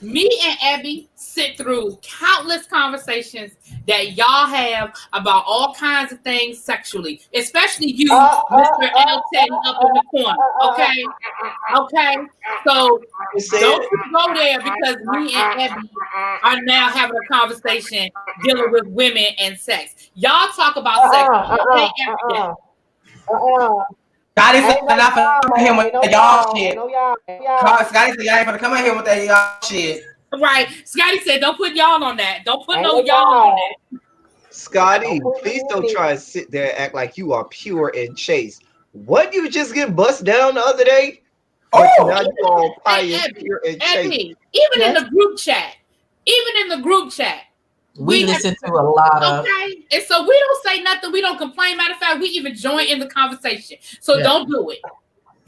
Me and Abby sit through countless conversations that y'all have about all kinds of things sexually, especially you, Mr. L. Teddy, up in the corner. Okay? Okay? So don't you go there because me and Abby are now having a conversation dealing with women and sex. Y'all talk about sex all day, every day. Scotty said Ain't no not for y'all, come here with ain't no that y'all, y'all shit. ain't no y'all, ain't y'all. Scotty said y'all ain't gonna come in here with that y'all shit. Right. Scotty said, don't put y'all on that. Don't put Ain't no no y'all on y'all. that. Scotty, Don't put me please in don't it. try and sit there and act like you are pure and chaste. What you just get bust down the other day? But now Oh, you all Hey, pious, Abby, pure and chaste. Abby, even in yes. the group chat, We we have listen to a lot of. okay. And so we don't say nothing. We don't complain. Matter of fact, we even join in the conversation. So Yeah. don't do it.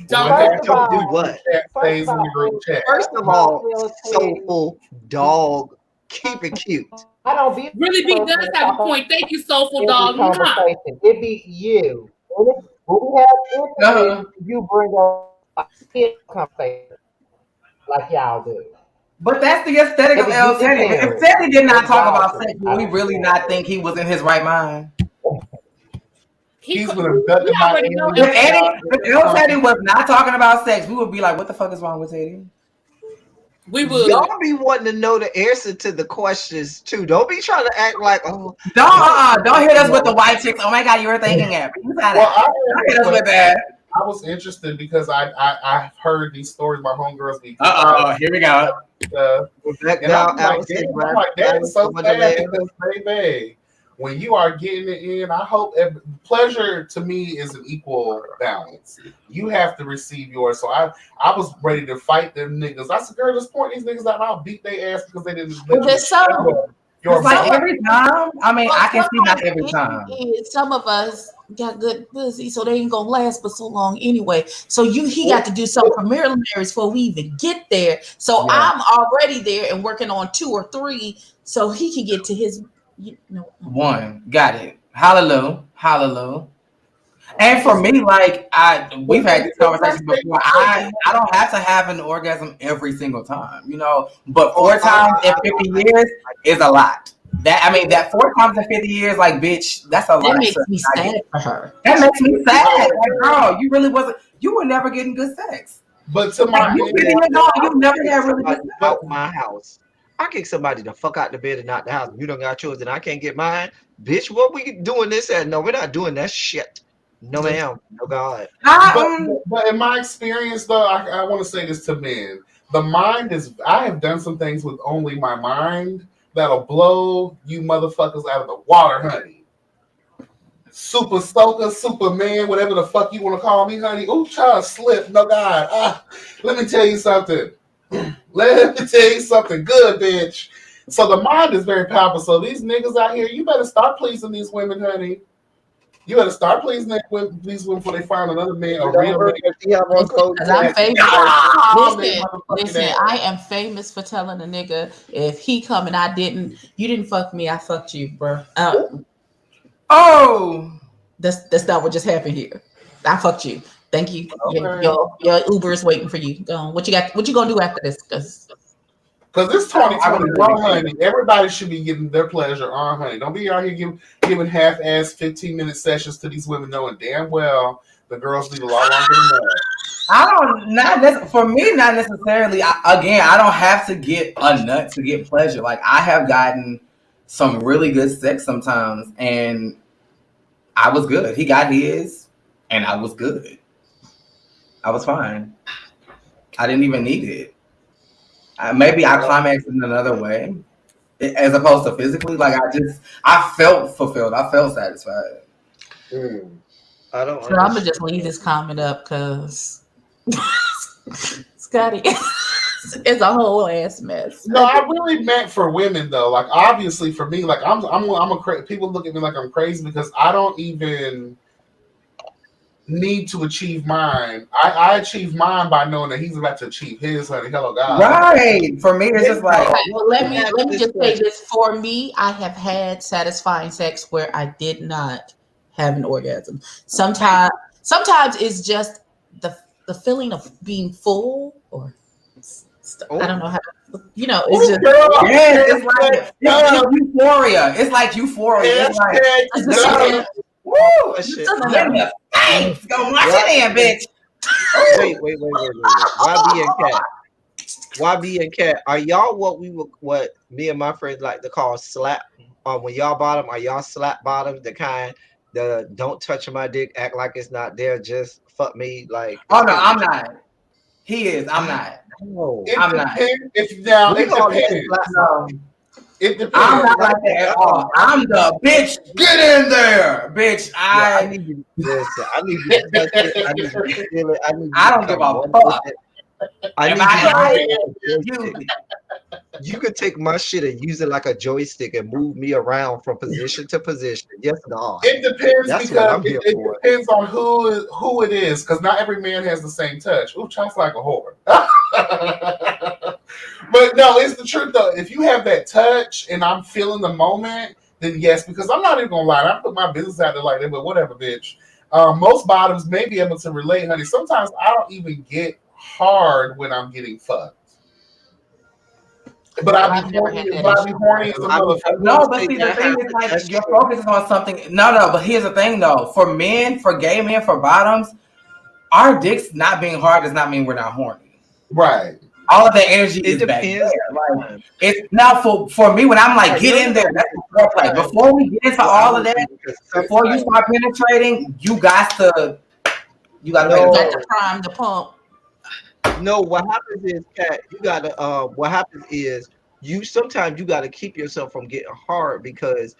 Don't What do it. happens Don't do in the what? group chat First stays of in the group chat. First of all, soulful dog, keep it cute. I don't be Really the be person does to have a talk point. Thank you, soulful every dog. Mwah. conversation. It be you. When we have Uh-huh. intimacy, you bring up a conversation like y'all do. But that's the aesthetic It of be El you and Teddy. If Terrence. Teddy did not Maybe talk y'all about two. sex, I would we don't really not think he was in his right mind? He He's could, been we abducted by already know aliens. El If Teddy. El Teddy was not talking about sex, we would be like, what the fuck is wrong with Teddy? We would. Y'all be wanting to know the answer to the questions too. Don't be trying to act like, oh, Don't hit us with the white chicks. Oh my god, you were thinking it. Well, Don't hit us with that. I was interested because I've heard these stories about homegirls be Here we go. back and I'm down, like, Allison. damn, that's so sad because baby, when you are getting it in, I hope pleasure to me is an equal balance. You have to receive yours. So I was ready to fight them niggas. I said, girl, just point these niggas out and I'll beat their ass because they didn't let you There's some. It's like mind. every time. I mean, Well, I can see not sometimes every time. some of us got good pussy, so they ain't gonna last but so long anyway. So he got to do some preliminaries before we even get there. So Yeah. I'm already there and working on 2 or 3, so he can get to his. One. Got it. Hallelujah. Hallelujah. And for me, like we've had this conversation before. I don't have to have an orgasm every single time, But 4 times in 50 years is a lot. That 4 times in 50 years, like, bitch, that's a lot. That makes me sad for her. That makes me sad. Like, girl, you really wasn't. You were never getting good sex. But to my you 50 years old, you never had really good sex. Out my house. I kick somebody the fuck out the bed and not the house. You don't got yours and I can't get mine. Bitch, what we doing this at? No, we're not doing that shit. No, ma'am. No, God. But in my experience, though, I want to say this to men. The mind is, I have done some things with only my mind that'll blow you motherfuckers out of the water, honey. Super soaker, Superman, whatever the fuck you want to call me, honey. Ooh, child, slip. No, God. Let me tell you something. Let me tell you something good, bitch. So the mind is very powerful. So these niggas out here, you better start pleasing these women, honey. You better start pleasing these women before they find another man, a real man. Because I'm famous. Listen, I am famous for telling a nigga if he come and you didn't fuck me, I fucked you, bro. That's not what just happened here. I fucked you. Thank you. Okay. Your Uber is waiting for you. Go on. What you got? What you gonna do after this? Because this 2021, honey, everybody should be getting their pleasure on, honey. Don't be out here giving half-ass 15-minute sessions to these women, knowing damn well the girls need a lot longer than that. For me, not necessarily. I don't have to get a nut to get pleasure. Like, I have gotten some really good sex sometimes, and I was good. He got his, and I was good. I was fine. I didn't even need it. Maybe I climaxed in another way. as opposed to physically. Like I felt fulfilled. I felt satisfied. I don't So I'm gonna understand. just leave this comment up because Scotty is a whole ass mess. No, I really meant for women though. Like obviously for me, like I'm people look at me like I'm crazy because I don't even need to achieve mine. I achieve mine by knowing that he's about to achieve his, honey. Hello, God. Right. For me, it's just like Okay, well, let me this just say question. this. For me, I have had satisfying sex where I did not have an orgasm. Sometimes it's just the feeling of being full, or I don't know how to, it's Ooh, just girl, yes, it's like hashtag it's euphoria. It's like euphoria. It's like hashtag it's done. woo. Question. Let me thanks. Go watch it in, bitch. Wait. YB and Cat. YB and Cat. Are y'all what me and my friends like to call slap? When y'all bottom, are y'all slap bottom? The kind the don't touch my dick, act like it's not there, just fuck me like. Oh no, I'm not. He is. I'm not. No. It I'm not. depends. If now We it call that depends. slap No. It depends. I'm not like that at all. I'm the bitch. Get in there, bitch. Yeah, I need you. Listen, I need you to touch it. I need you to feel it. I need you I to don't give come a one fuck. with it. I Am need I you to right? use it like a You. joystick. You could take my shit and use it like a joystick and move me around from position to position. Yes, no. It depends That's what because I'm here it for. depends on who it is. Because not every man has the same touch. Ooh, child's like a whore. But no, it's the truth though. If you have that touch and I'm feeling the moment, then yes. Because I'm not even gonna lie. I put my business out there like that, but whatever, bitch. Most bottoms may be able to relate, honey. Sometimes I don't even get hard when I'm getting fucked. But Well, I I've be never horny, had that but I be issue. horny as a I motherfucker. will No, but say see, the that thing is happens. like That's your true. focus is on something. No, but here's the thing though. For men, for gay men, for bottoms, our dicks not being hard does not mean we're not horny. Right. All of that energy It is back depends. there. Like it's now for me when I'm like get in there. That's the foreplay. Before we get into Well, I all of would that, say because before you sometimes start penetrating, you got to pay You the got toll. to prime the pump. no, what happens is, Kat, you gotta what happens is you sometimes you gotta keep yourself from getting hard because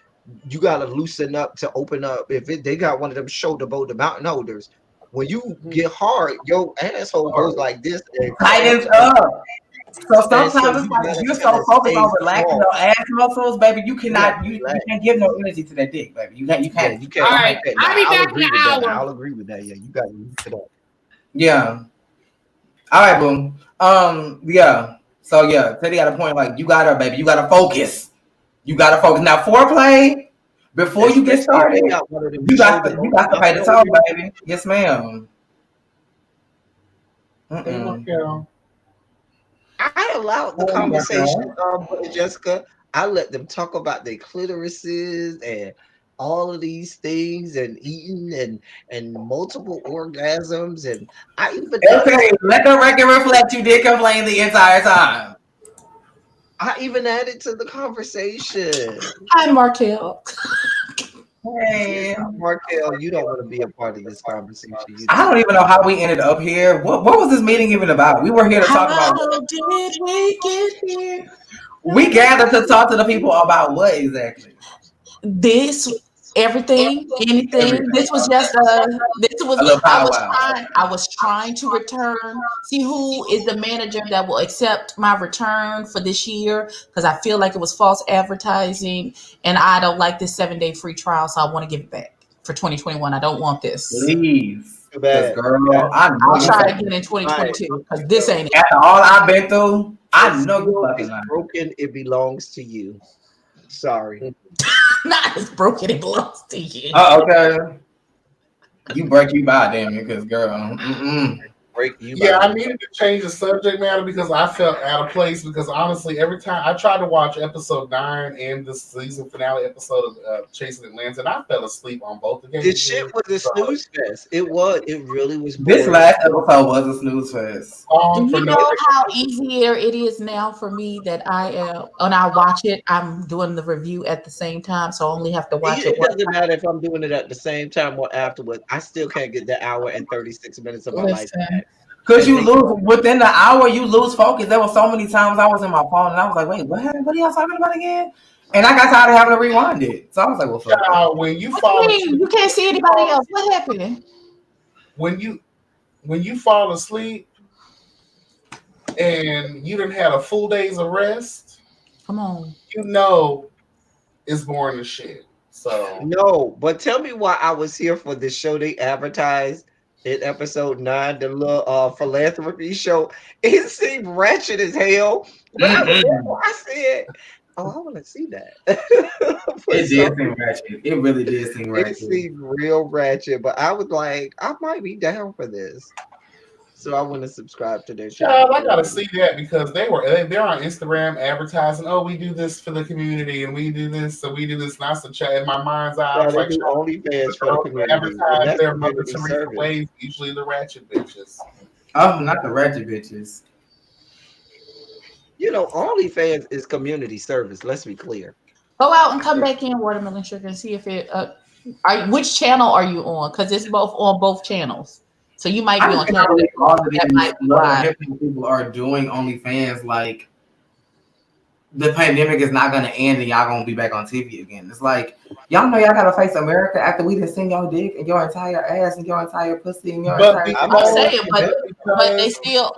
you gotta loosen up to open up. They got one of them shoulder boulder mountain holders, when you get hard, your asshole goes like this and Tightens clamps, up. So and so sometimes it's you like gotta you're kind so of focused stay on relaxing small. your ass muscles, baby. You You gotta cannot you relax. can't give no energy to that dick, baby. You Yeah, can't. you All can't. right, You can't. I'll Nah, be I'll back in agree an with that. hour. I'll agree with that. Yeah, you got to loose it up. Yeah. All right, boom. Yeah. So yeah, Teddy got a point. Like you gotta, baby, you gotta focus. You gotta focus. Now, foreplay before you get Especially if they started, got one of them you got shoulder to mountain pay the toll, holders. baby. Yes, ma'am. Hey, Markel. I allowed the Oh my conversation, God. Brother Jessica. I let them talk about their clitorises and all of these things and eating and multiple orgasms and I even added Okay, let the record reflect you did complain the entire time. to the conversation. Hi, Markel. Hey. Markel, you don't want to be a part of this conversation. You I don't. don't even know how we ended up here. What was this meeting even about? We were here to talk How about. did we get here? We gathered to talk to the people about what exactly? This, everything, anything. Everything. This was Okay. just this was, A little powwow. I was trying to return, see who is the manager that will accept my return for this year, because I feel like it was false advertising and I don't like this 7-day free trial, so I want to give it back for 2021. I don't want this. Please. Too Because, bad. girl, I know I'll you try fucking. again in All right. 2022 because this ain't it. After all I've been through, The I know you seal fucking is lying. broken. It belongs to you. Sorry. Not as broken, it belongs to you. Oh, okay. You break you by, damn it, because, girl. Break you Yeah, by. I needed to change the subject matter because I felt out of place. Because honestly, every time I tried to watch episode 9 and the season finale episode of Chasing Atlanta, and I fell asleep on both This shit occasions. was a snooze fest. It was. It really was This boring. last episode was a snooze fest. Do For you no know reason. how easier it is now for me that I am when I watch it, I'm doing the review at the same time, so I only have to watch it It one doesn't time. matter if I'm doing it at the same time or afterwards. I still can't get the hour and 36 minutes of my life Listen, back. Because you lose within the hour, you lose focus. There were so many times I was in my phone and I was like, wait, what happened? What are y'all talking about again? And I got tired of having to rewind it. So I was like, well, fuck it. When you What fall you mean? asleep, You can't see anybody else. What happened? when you fall asleep and you done had a full day's of rest, Come on. you know it's boring as shit. So No, but tell me why I was here for this show they advertised in episode 9, the little philanthropy show. It seemed ratchet as hell. But I said, oh, I want to see that. It did seem ratchet. It really did seem It ratchet. seemed real ratchet, but I was like, I might be down for this. So I want to subscribe to their child, channel. I gotta see that because they're on Instagram advertising. Oh, we do this for the community, and we do this, and we do this. And I said, chat in my mind's eye, I Yeah, was they like, do OnlyFans for the community, and advertise that's their Mother community Teresa service. ways. Usually the ratchet bitches. Oh, not the ratchet bitches. You know, OnlyFans is community service. Let's be clear. Go out and come back in, Watermelon Sugar, and see if it. Which channel are you on? Because it's both on both channels. So you might be I on cannot believe all of that might be these why. hip people are doing OnlyFans. Like the pandemic is not gonna end, and y'all gonna be back on TV again. It's like y'all know y'all gotta face America after we done seen your dick and your entire ass and your entire pussy and your But entire. I'm saying, but they because still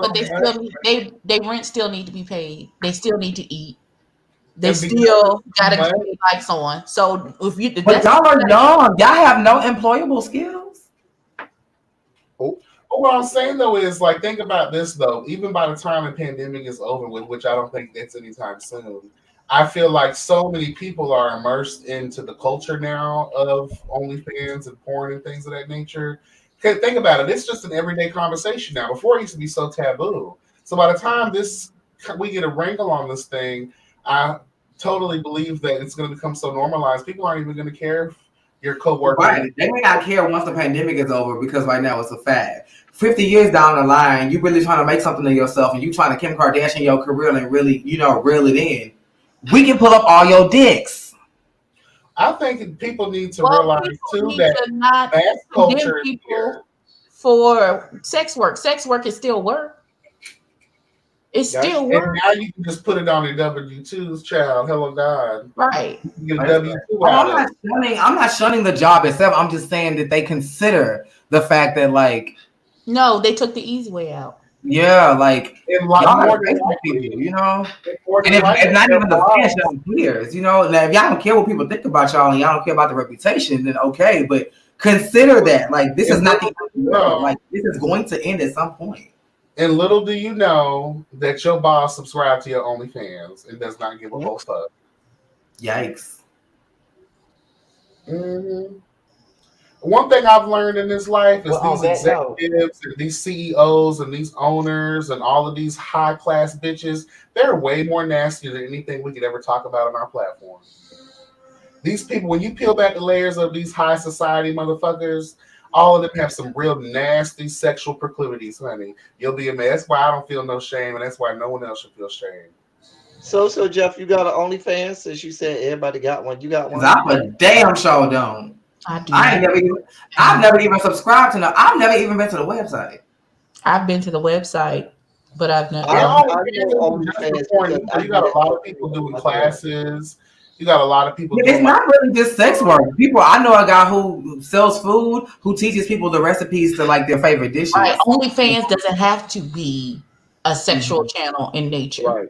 they rent still need to be paid. They still need to eat. They And because still gotta money- keep their lights on. So if you, But y'all are young. Y'all have no employable skills. What I'm saying though is like think about this though. Even by the time the pandemic is over with, which I don't think it's anytime soon, I feel like so many people are immersed into the culture now of OnlyFans and porn and things of that nature. Okay, think about it. It's just an everyday conversation now. Before it used to be so taboo. So by the time we get a wrangle on this thing, I totally believe that it's going to become so normalized. People aren't even going to care if your coworker. Right. They may not care once the pandemic is over because right now it's a fad. 50 years down the line, you really trying to make something of yourself and you trying to Kim Kardashian your career and really, reel it in. We can pull up all your dicks. I think people need to realize too that not mass culture condemn is people here. for sex work. Sex work is still work. It's still And work. now you can just put it on the W-2s, child. Hello, God. Right. You get a W-2 Oh, I'm not shunning the job itself. I'm just saying that they consider the fact that, like, no, they took the easy way out. Yeah, like and y'all more are Facebook people, And than it's not even the fans y'all cares, Now, if y'all don't care what people think about y'all and y'all don't care about the reputation, then okay. But consider that, like, this is not the end of the world. Like, this is going to end at some point. And little do you know that your boss subscribes to your OnlyFans and does not give a whole fuck. Yikes. Mm-hmm. One thing I've learned in this life is these executives and these CEOs and these owners and all of these high class bitches, they're way more nasty than anything we could ever talk about on our platform. These people, when you peel back the layers of these high society motherfuckers, all of them have some real nasty sexual proclivities, honey. You'll be amazed. That's why I don't feel no shame, and that's why no one else should feel shame. So Jeff, you got an OnlyFans since you said everybody got one. You got one? I'm a damn sure don't. I've never even subscribed to I've never even been to the website. I've been to the website, but I've never. You got a lot of people doing classes. You got a lot of people. It's not really just sex work. I know a guy who sells food, who teaches people the recipes to like their favorite dishes. Right. OnlyFans doesn't have to be a sexual channel in nature. Right.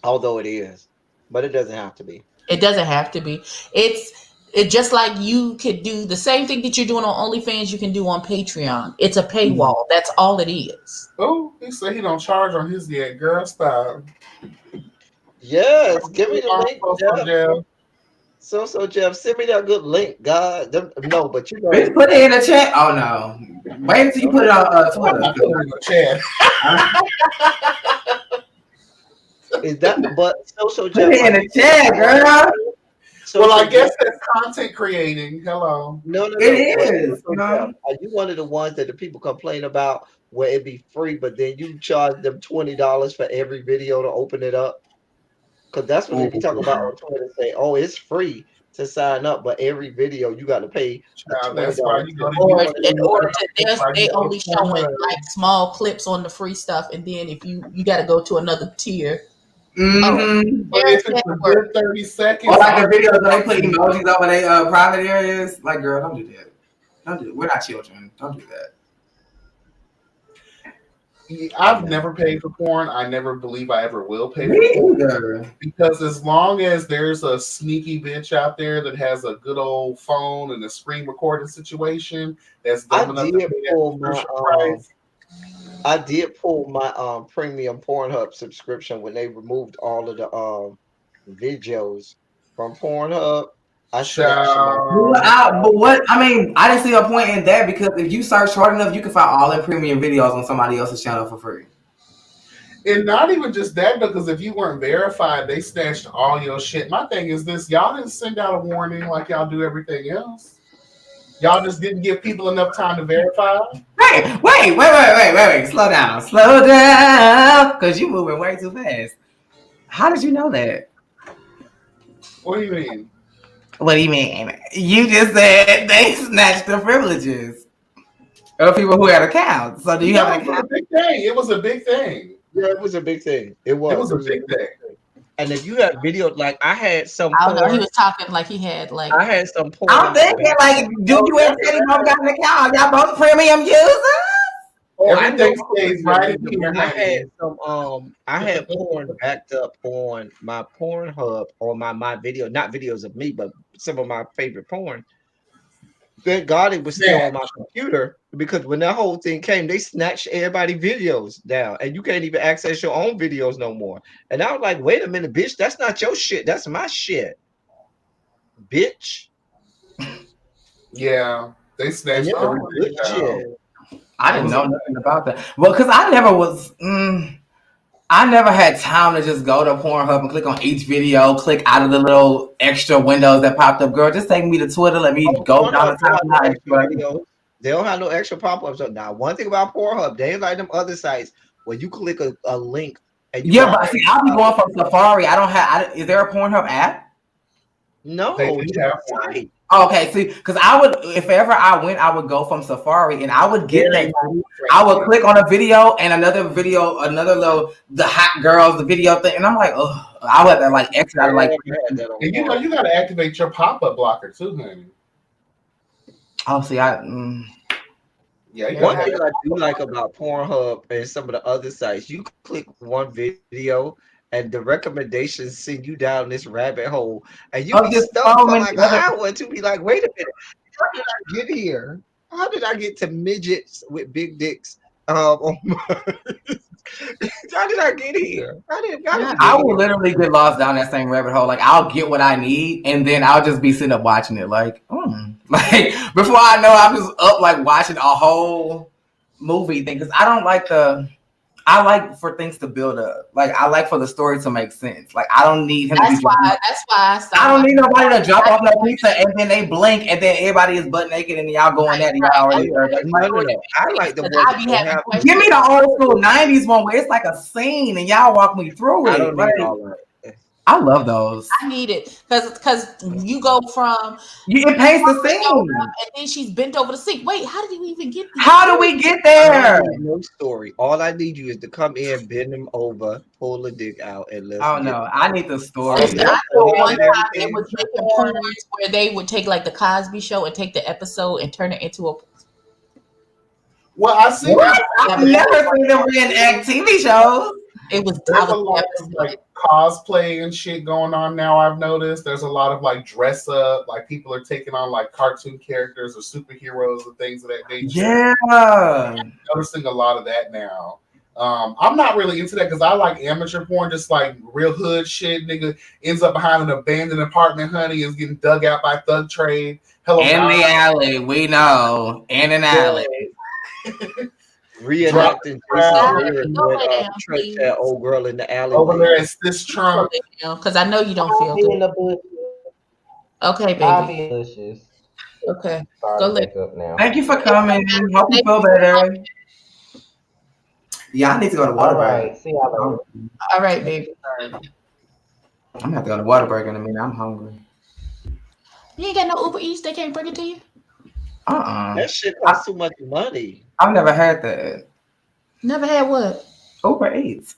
Although it is, but it doesn't have to be. It doesn't have to be. It's just like you could do the same thing that you're doing on OnlyFans, you can do on Patreon. It's a paywall. That's all it is. Oh, he said he don't charge on his yet, girl. Stop. Yes, give me the link, Jeff. So Jeff, send me that good link, God. No, but you know, put it in the chat. Oh no, wait until you put it on Twitter. I put it in the chat. Is that? But so Jeff, put it in the chat, girl. Well, I guess that's content creating. Hello. No. It is. Jeff, are you one of the ones that the people complain about where it be free, but then you charge them $20 for every video to open it up? Because that's what they be talking about on Twitter. Say, oh, it's free, to sign up, but every video you got to pay a Child, $20 that's why you go to Or YouTube. in order to, That's why they you go only to showing Pornhub. like small clips on the free stuff, and then if you got to go to another tier. Mm-hmm. But if it's a good 30 seconds, Or like the videos where they put emojis over their private areas. Like, girl, don't do that. Don't do it. We're not children. Don't do that. I've never paid for porn. I never believe I ever will pay for Me porn. either. Because as long as there's a sneaky bitch out there that has a good old phone and a screen recording situation that's I dumb enough to did pay that pull my subscription price, I did pull my premium Pornhub subscription when they removed all of the videos from Pornhub. I snatched them all. But what I mean, I didn't see a point in that because if you search hard enough, you can find all the premium videos on somebody else's channel for free. and not even just that, because if you weren't verified, they snatched all your shit. My thing is this: y'all didn't send out a warning like y'all do everything else. Y'all just didn't give people enough time to verify. Wait. Slow down, because you moving way too fast. How did you know that? What do you mean? What do you mean? You just said they snatched the privileges of people who had accounts. So do you have an It was account? a big thing. It was a big thing. Yeah, it was a big thing. It was. It was a big thing. And if you had videos, like I had some I don't know. He porn. was talking like he had like. I had some porn. I'm thinking like, do you and Teddy both got an account? Y'all both premium users? Everything stays right in here. I had some I had porn backed up on my Pornhub or my video, not videos of me, but some of my favorite porn. Thank God it was still on my computer because when that whole thing came, they snatched everybody's videos down and you can't even access your own videos no more. And I was like, wait a minute, bitch, that's not your shit. That's my shit. Bitch. Yeah, they snatched everything down. I didn't know nothing about that. Well, because I never was. I never had time to just go to Pornhub and click on each video, click out of the little extra windows that popped up. Girl, just take me to Twitter. Let me go down the timeline. They don't have no extra pop-ups. So now, one thing about Pornhub, they ain't like them other sites where you click a link. And you but see, I'll be going from Safari. I don't have. Is there a Pornhub app? No, they do have one. Okay, see, because I would, if ever I went, I would go from Safari and I would get that. I would click on a video and another video, another little the hot girls, the video thing, and I'm like, oh, I would have to like exit out of like. And you know, you got to activate your pop-up blocker too, honey. Oh, see, Yeah. One thing I do like about Pornhub and some of the other sites, you click one video and the recommendations send you down this rabbit hole, and you be stuck for like an hour to be like, wait a minute, how did I get here? How did I get to midgets with big dicks? How did I get here? I will literally get lost down that same rabbit hole. Like I'll get what I need, and then I'll just be sitting up watching it. Like before I know, I'm just up like watching a whole movie thing because I don't like I like for things to build up. Like I like for the story to make sense. Like I don't need him to be. That's why I don't need nobody to drop off no pizza and then they blink and then everybody is butt naked and y'all going at it. Y'all already heard. I like the one. Give me the old school '90s one where it's like a scene and y'all walk me through it. I don't need all that. I love those. I need it because you go from it paints the scene, and then she's bent over the sink. Wait, how did you even get there? How do we get there? No story. All I need you is to come in, bend them over, pull the dick out, and let's. Oh no, I need the story. I know one time it was making porns where they would take like the Cosby Show and take the episode and turn it into a. Well, I see. I've never seen them reenact TV shows. It was. There's a lot of like cosplay and shit going on now. I've noticed there's a lot of like dress up, like people are taking on like cartoon characters or superheroes and things of that nature. Yeah, I'm noticing a lot of that now. I'm not really into that because I like amateur porn, just like real hood shit. Nigga ends up behind an abandoned apartment, honey, is getting dug out by thug trade. Hello, in the alley, we know, in an alley. Reenacting that old girl in the alley. Over there, it's this Trump. Because I know you don't feel good. Okay, baby. I'll be delicious. Okay. Go lick up now. Thank you for coming. Hope you feel better. Yeah, I need to go to Waterburg. All right. See y'all later. All right, baby. I'm gonna have to go to Waterburg in a minute. I'm hungry. You ain't got no Uber Eats. They can't bring it to you. That shit I, costs too much money. I've never had that. Never had what? Uber Eats.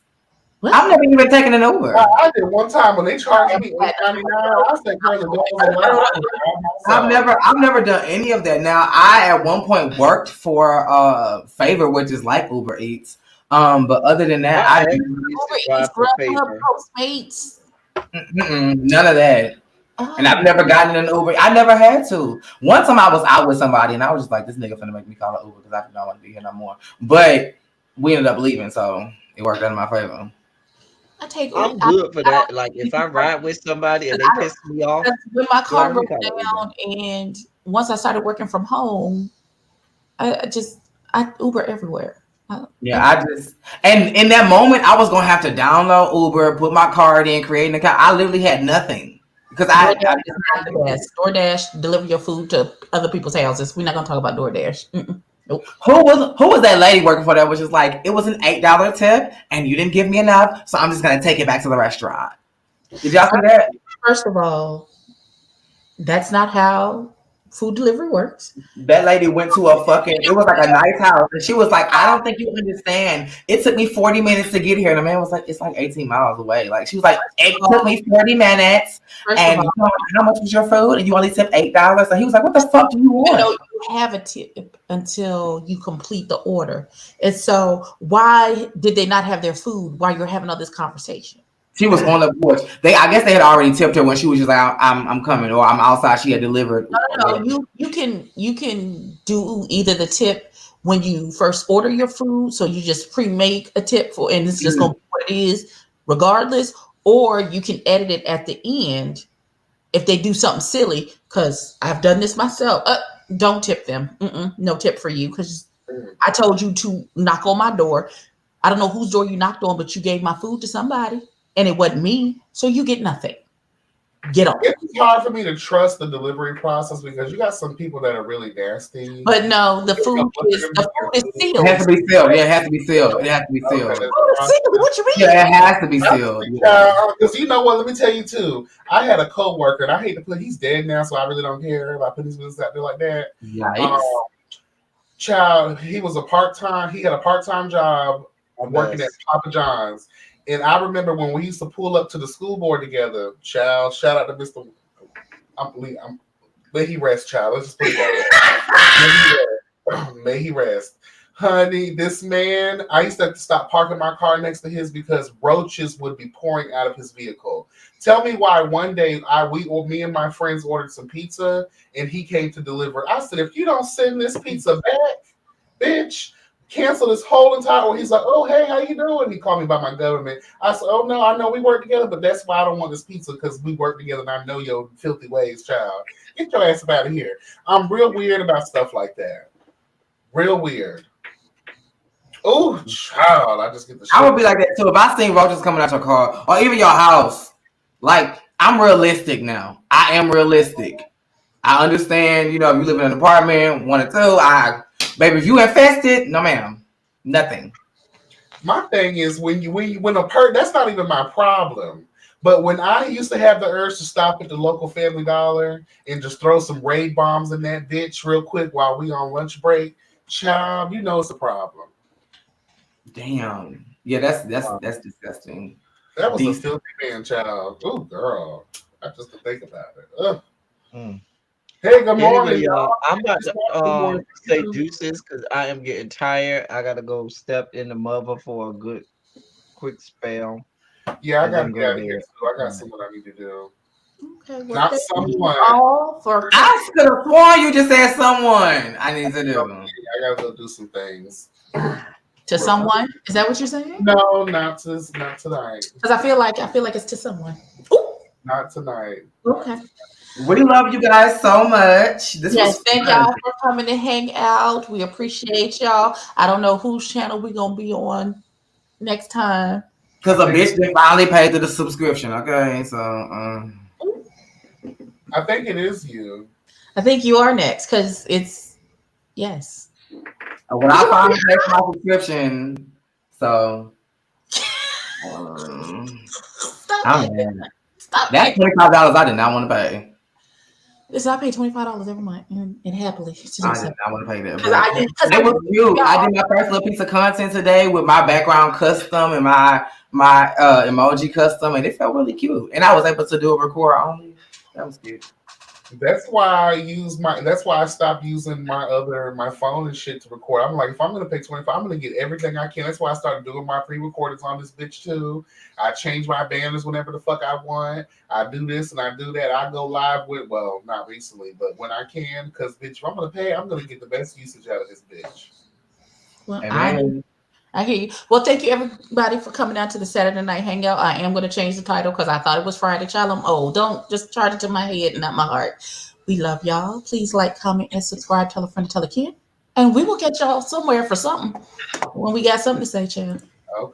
What? I've never even taken an Uber. I did one time when they charged me $8.99. I said, "Girl, the devil's a lie." I did it all myself. I've never done any of that. Now, I at one point worked for Favor, which is like Uber Eats. But other than My that, I ex used to Uber Eats, drive for Grubhub, Favor. Postmates. none of that. And I've Oh, never gotten an Uber. I never had to. One time I was out with somebody and I was just like, this nigga finna make me call an Uber because I do not want to be here no more. But we ended up leaving, so it worked out in my favor. I take Uber. I'm good for I don't that. Like if I ride with somebody and they I piss me off, because when my girl, car let me broke call an Uber. down, and once I started working from home, I Uber everywhere. Yeah, I just and in that moment I was gonna have to download Uber, put my card in, create an account. I literally had nothing because I DoorDash is not the best. DoorDash deliver your food to other people's houses. We're not gonna talk about DoorDash. Nope. who was that lady working for that was just like it was an $8 tip and you didn't give me enough, so I'm just gonna take it back to the restaurant. Did y'all see that? First of all, that's not how food delivery works. That lady went to a fucking, it was like a nice house. And she was like, I don't think you understand. It took me 40 minutes to get here. And the man was like, it's like 18 miles away. Like, she was like, it took me 40 minutes. First of And all, you know, how much was your food? And you only tipped $8. So he was like, what the fuck do you you know want? you have a tip until you complete the order. And so, why did they not have their food while you're having all this conversation? She was on the porch. I guess they had already tipped her when she was just like, I'm coming, or I'm outside. She had delivered. No, you can do either the tip when you first order your food, so you just pre-make a tip for, and it's just gonna be what it is, regardless, or you can edit it at the end if they do something silly. Because I've done this myself. Don't tip them. No tip for you because I told you to knock on my door. I don't know whose door you knocked on, but you gave my food to somebody, and it wasn't me, so you get nothing. Get on. It's hard for me to trust the delivery process because you got some people that are really nasty. But no, the You know, food look at is them the with food their is food. It has sealed. to be sealed. Yeah, it has to be sealed. It has to be Okay, sealed. that's the Food is sealed. What you mean? Yeah, it has to be sealed. Because you know what? Let me tell you too. I had a coworker, and I hate to put. He's dead now, so I really don't care about putting his business out there like that. Yikes. Child, he was a part time. He had a part time job working at Papa John's, and I remember when we used to pull up to the school board together. Child, shout out to Mister. May he rest, child. Let's just put it that way. May he rest. Honey, this man, I used to have to stop parking my car next to his because roaches would be pouring out of his vehicle. Tell me why one day me and my friends ordered some pizza and he came to deliver. I said, if you don't send this pizza back, bitch, cancel this whole entire order. He's like, oh, hey, how you doing? He called me by my government. I said, oh, no, I know we work together, but that's why I don't want this pizza because we work together and I know your filthy ways, child. Get your ass up out of here. I'm real weird about stuff like that. Real weird. Oh, child, I just get the shit. I would be like that too. If I seen roaches coming out your car or even your house, like, I'm realistic now. I am realistic. I understand, you know, if you live in an apartment, 1 or 2, baby, if you infested, no ma'am. Nothing. My thing is that's not even my problem. But when I used to have the urge to stop at the local Family Dollar and just throw some raid bombs in that bitch real quick while we on lunch break, child, you know it's a problem. Damn. Yeah, that's disgusting. That was a filthy man, child. Oh, girl. I just to think about it. Ugh. Hey, good morning, Anyway, y'all. I'm about Good to morning. say deuces because I am getting tired. I gotta go step in the mother for a good quick spell. Yeah, I and gotta then get go out of here there. too. I got something I need to do. Okay, well, Not thank you someone. all for I could have sworn you just said someone I need to do. I gotta go do some things. to someone. Is that what you're saying? No, not tonight. Because I feel like it's to someone. Ooh, Not tonight. okay. We love you guys so much. This Yes, was thank fun. y'all for coming to hang out. We appreciate y'all. I don't know whose channel we're gonna be on next time. Because a bitch that finally paid the subscription, okay? So I think it is you. I think you are next because it's yes. when I finally paid for my subscription, so Stop I'm it. mad. Stop That's it. $25 I did not want to pay. Listen, I pay $25 every month and happily to do I so. did not want to pay that, Because I did. Because it was cute. I did my first little piece of content today with my background custom and my emoji custom, and it felt really cute. And I was able to do a record only. That was cute. That's why That's why I stopped using my phone and shit to record. I'm like, if I'm gonna pay $25, I'm gonna get everything I can. That's why I started doing my pre-recordings on this bitch too. I change my banners whenever the fuck I want. I do this and I do that. I go live with, well, not recently, but when I can, because bitch, if I'm gonna pay, I'm gonna get the best usage out of this bitch. Well, Amen. I hear you. Well, thank you everybody for coming out to the Saturday Night Hangout. I am going to change the title because I thought it was Friday. Child, I'm old. Don't just charge it to my head and not my heart. We love y'all. Please like, comment, and subscribe. Tell a friend to tell a kid. And we will get y'all somewhere for something when we got something to say, child.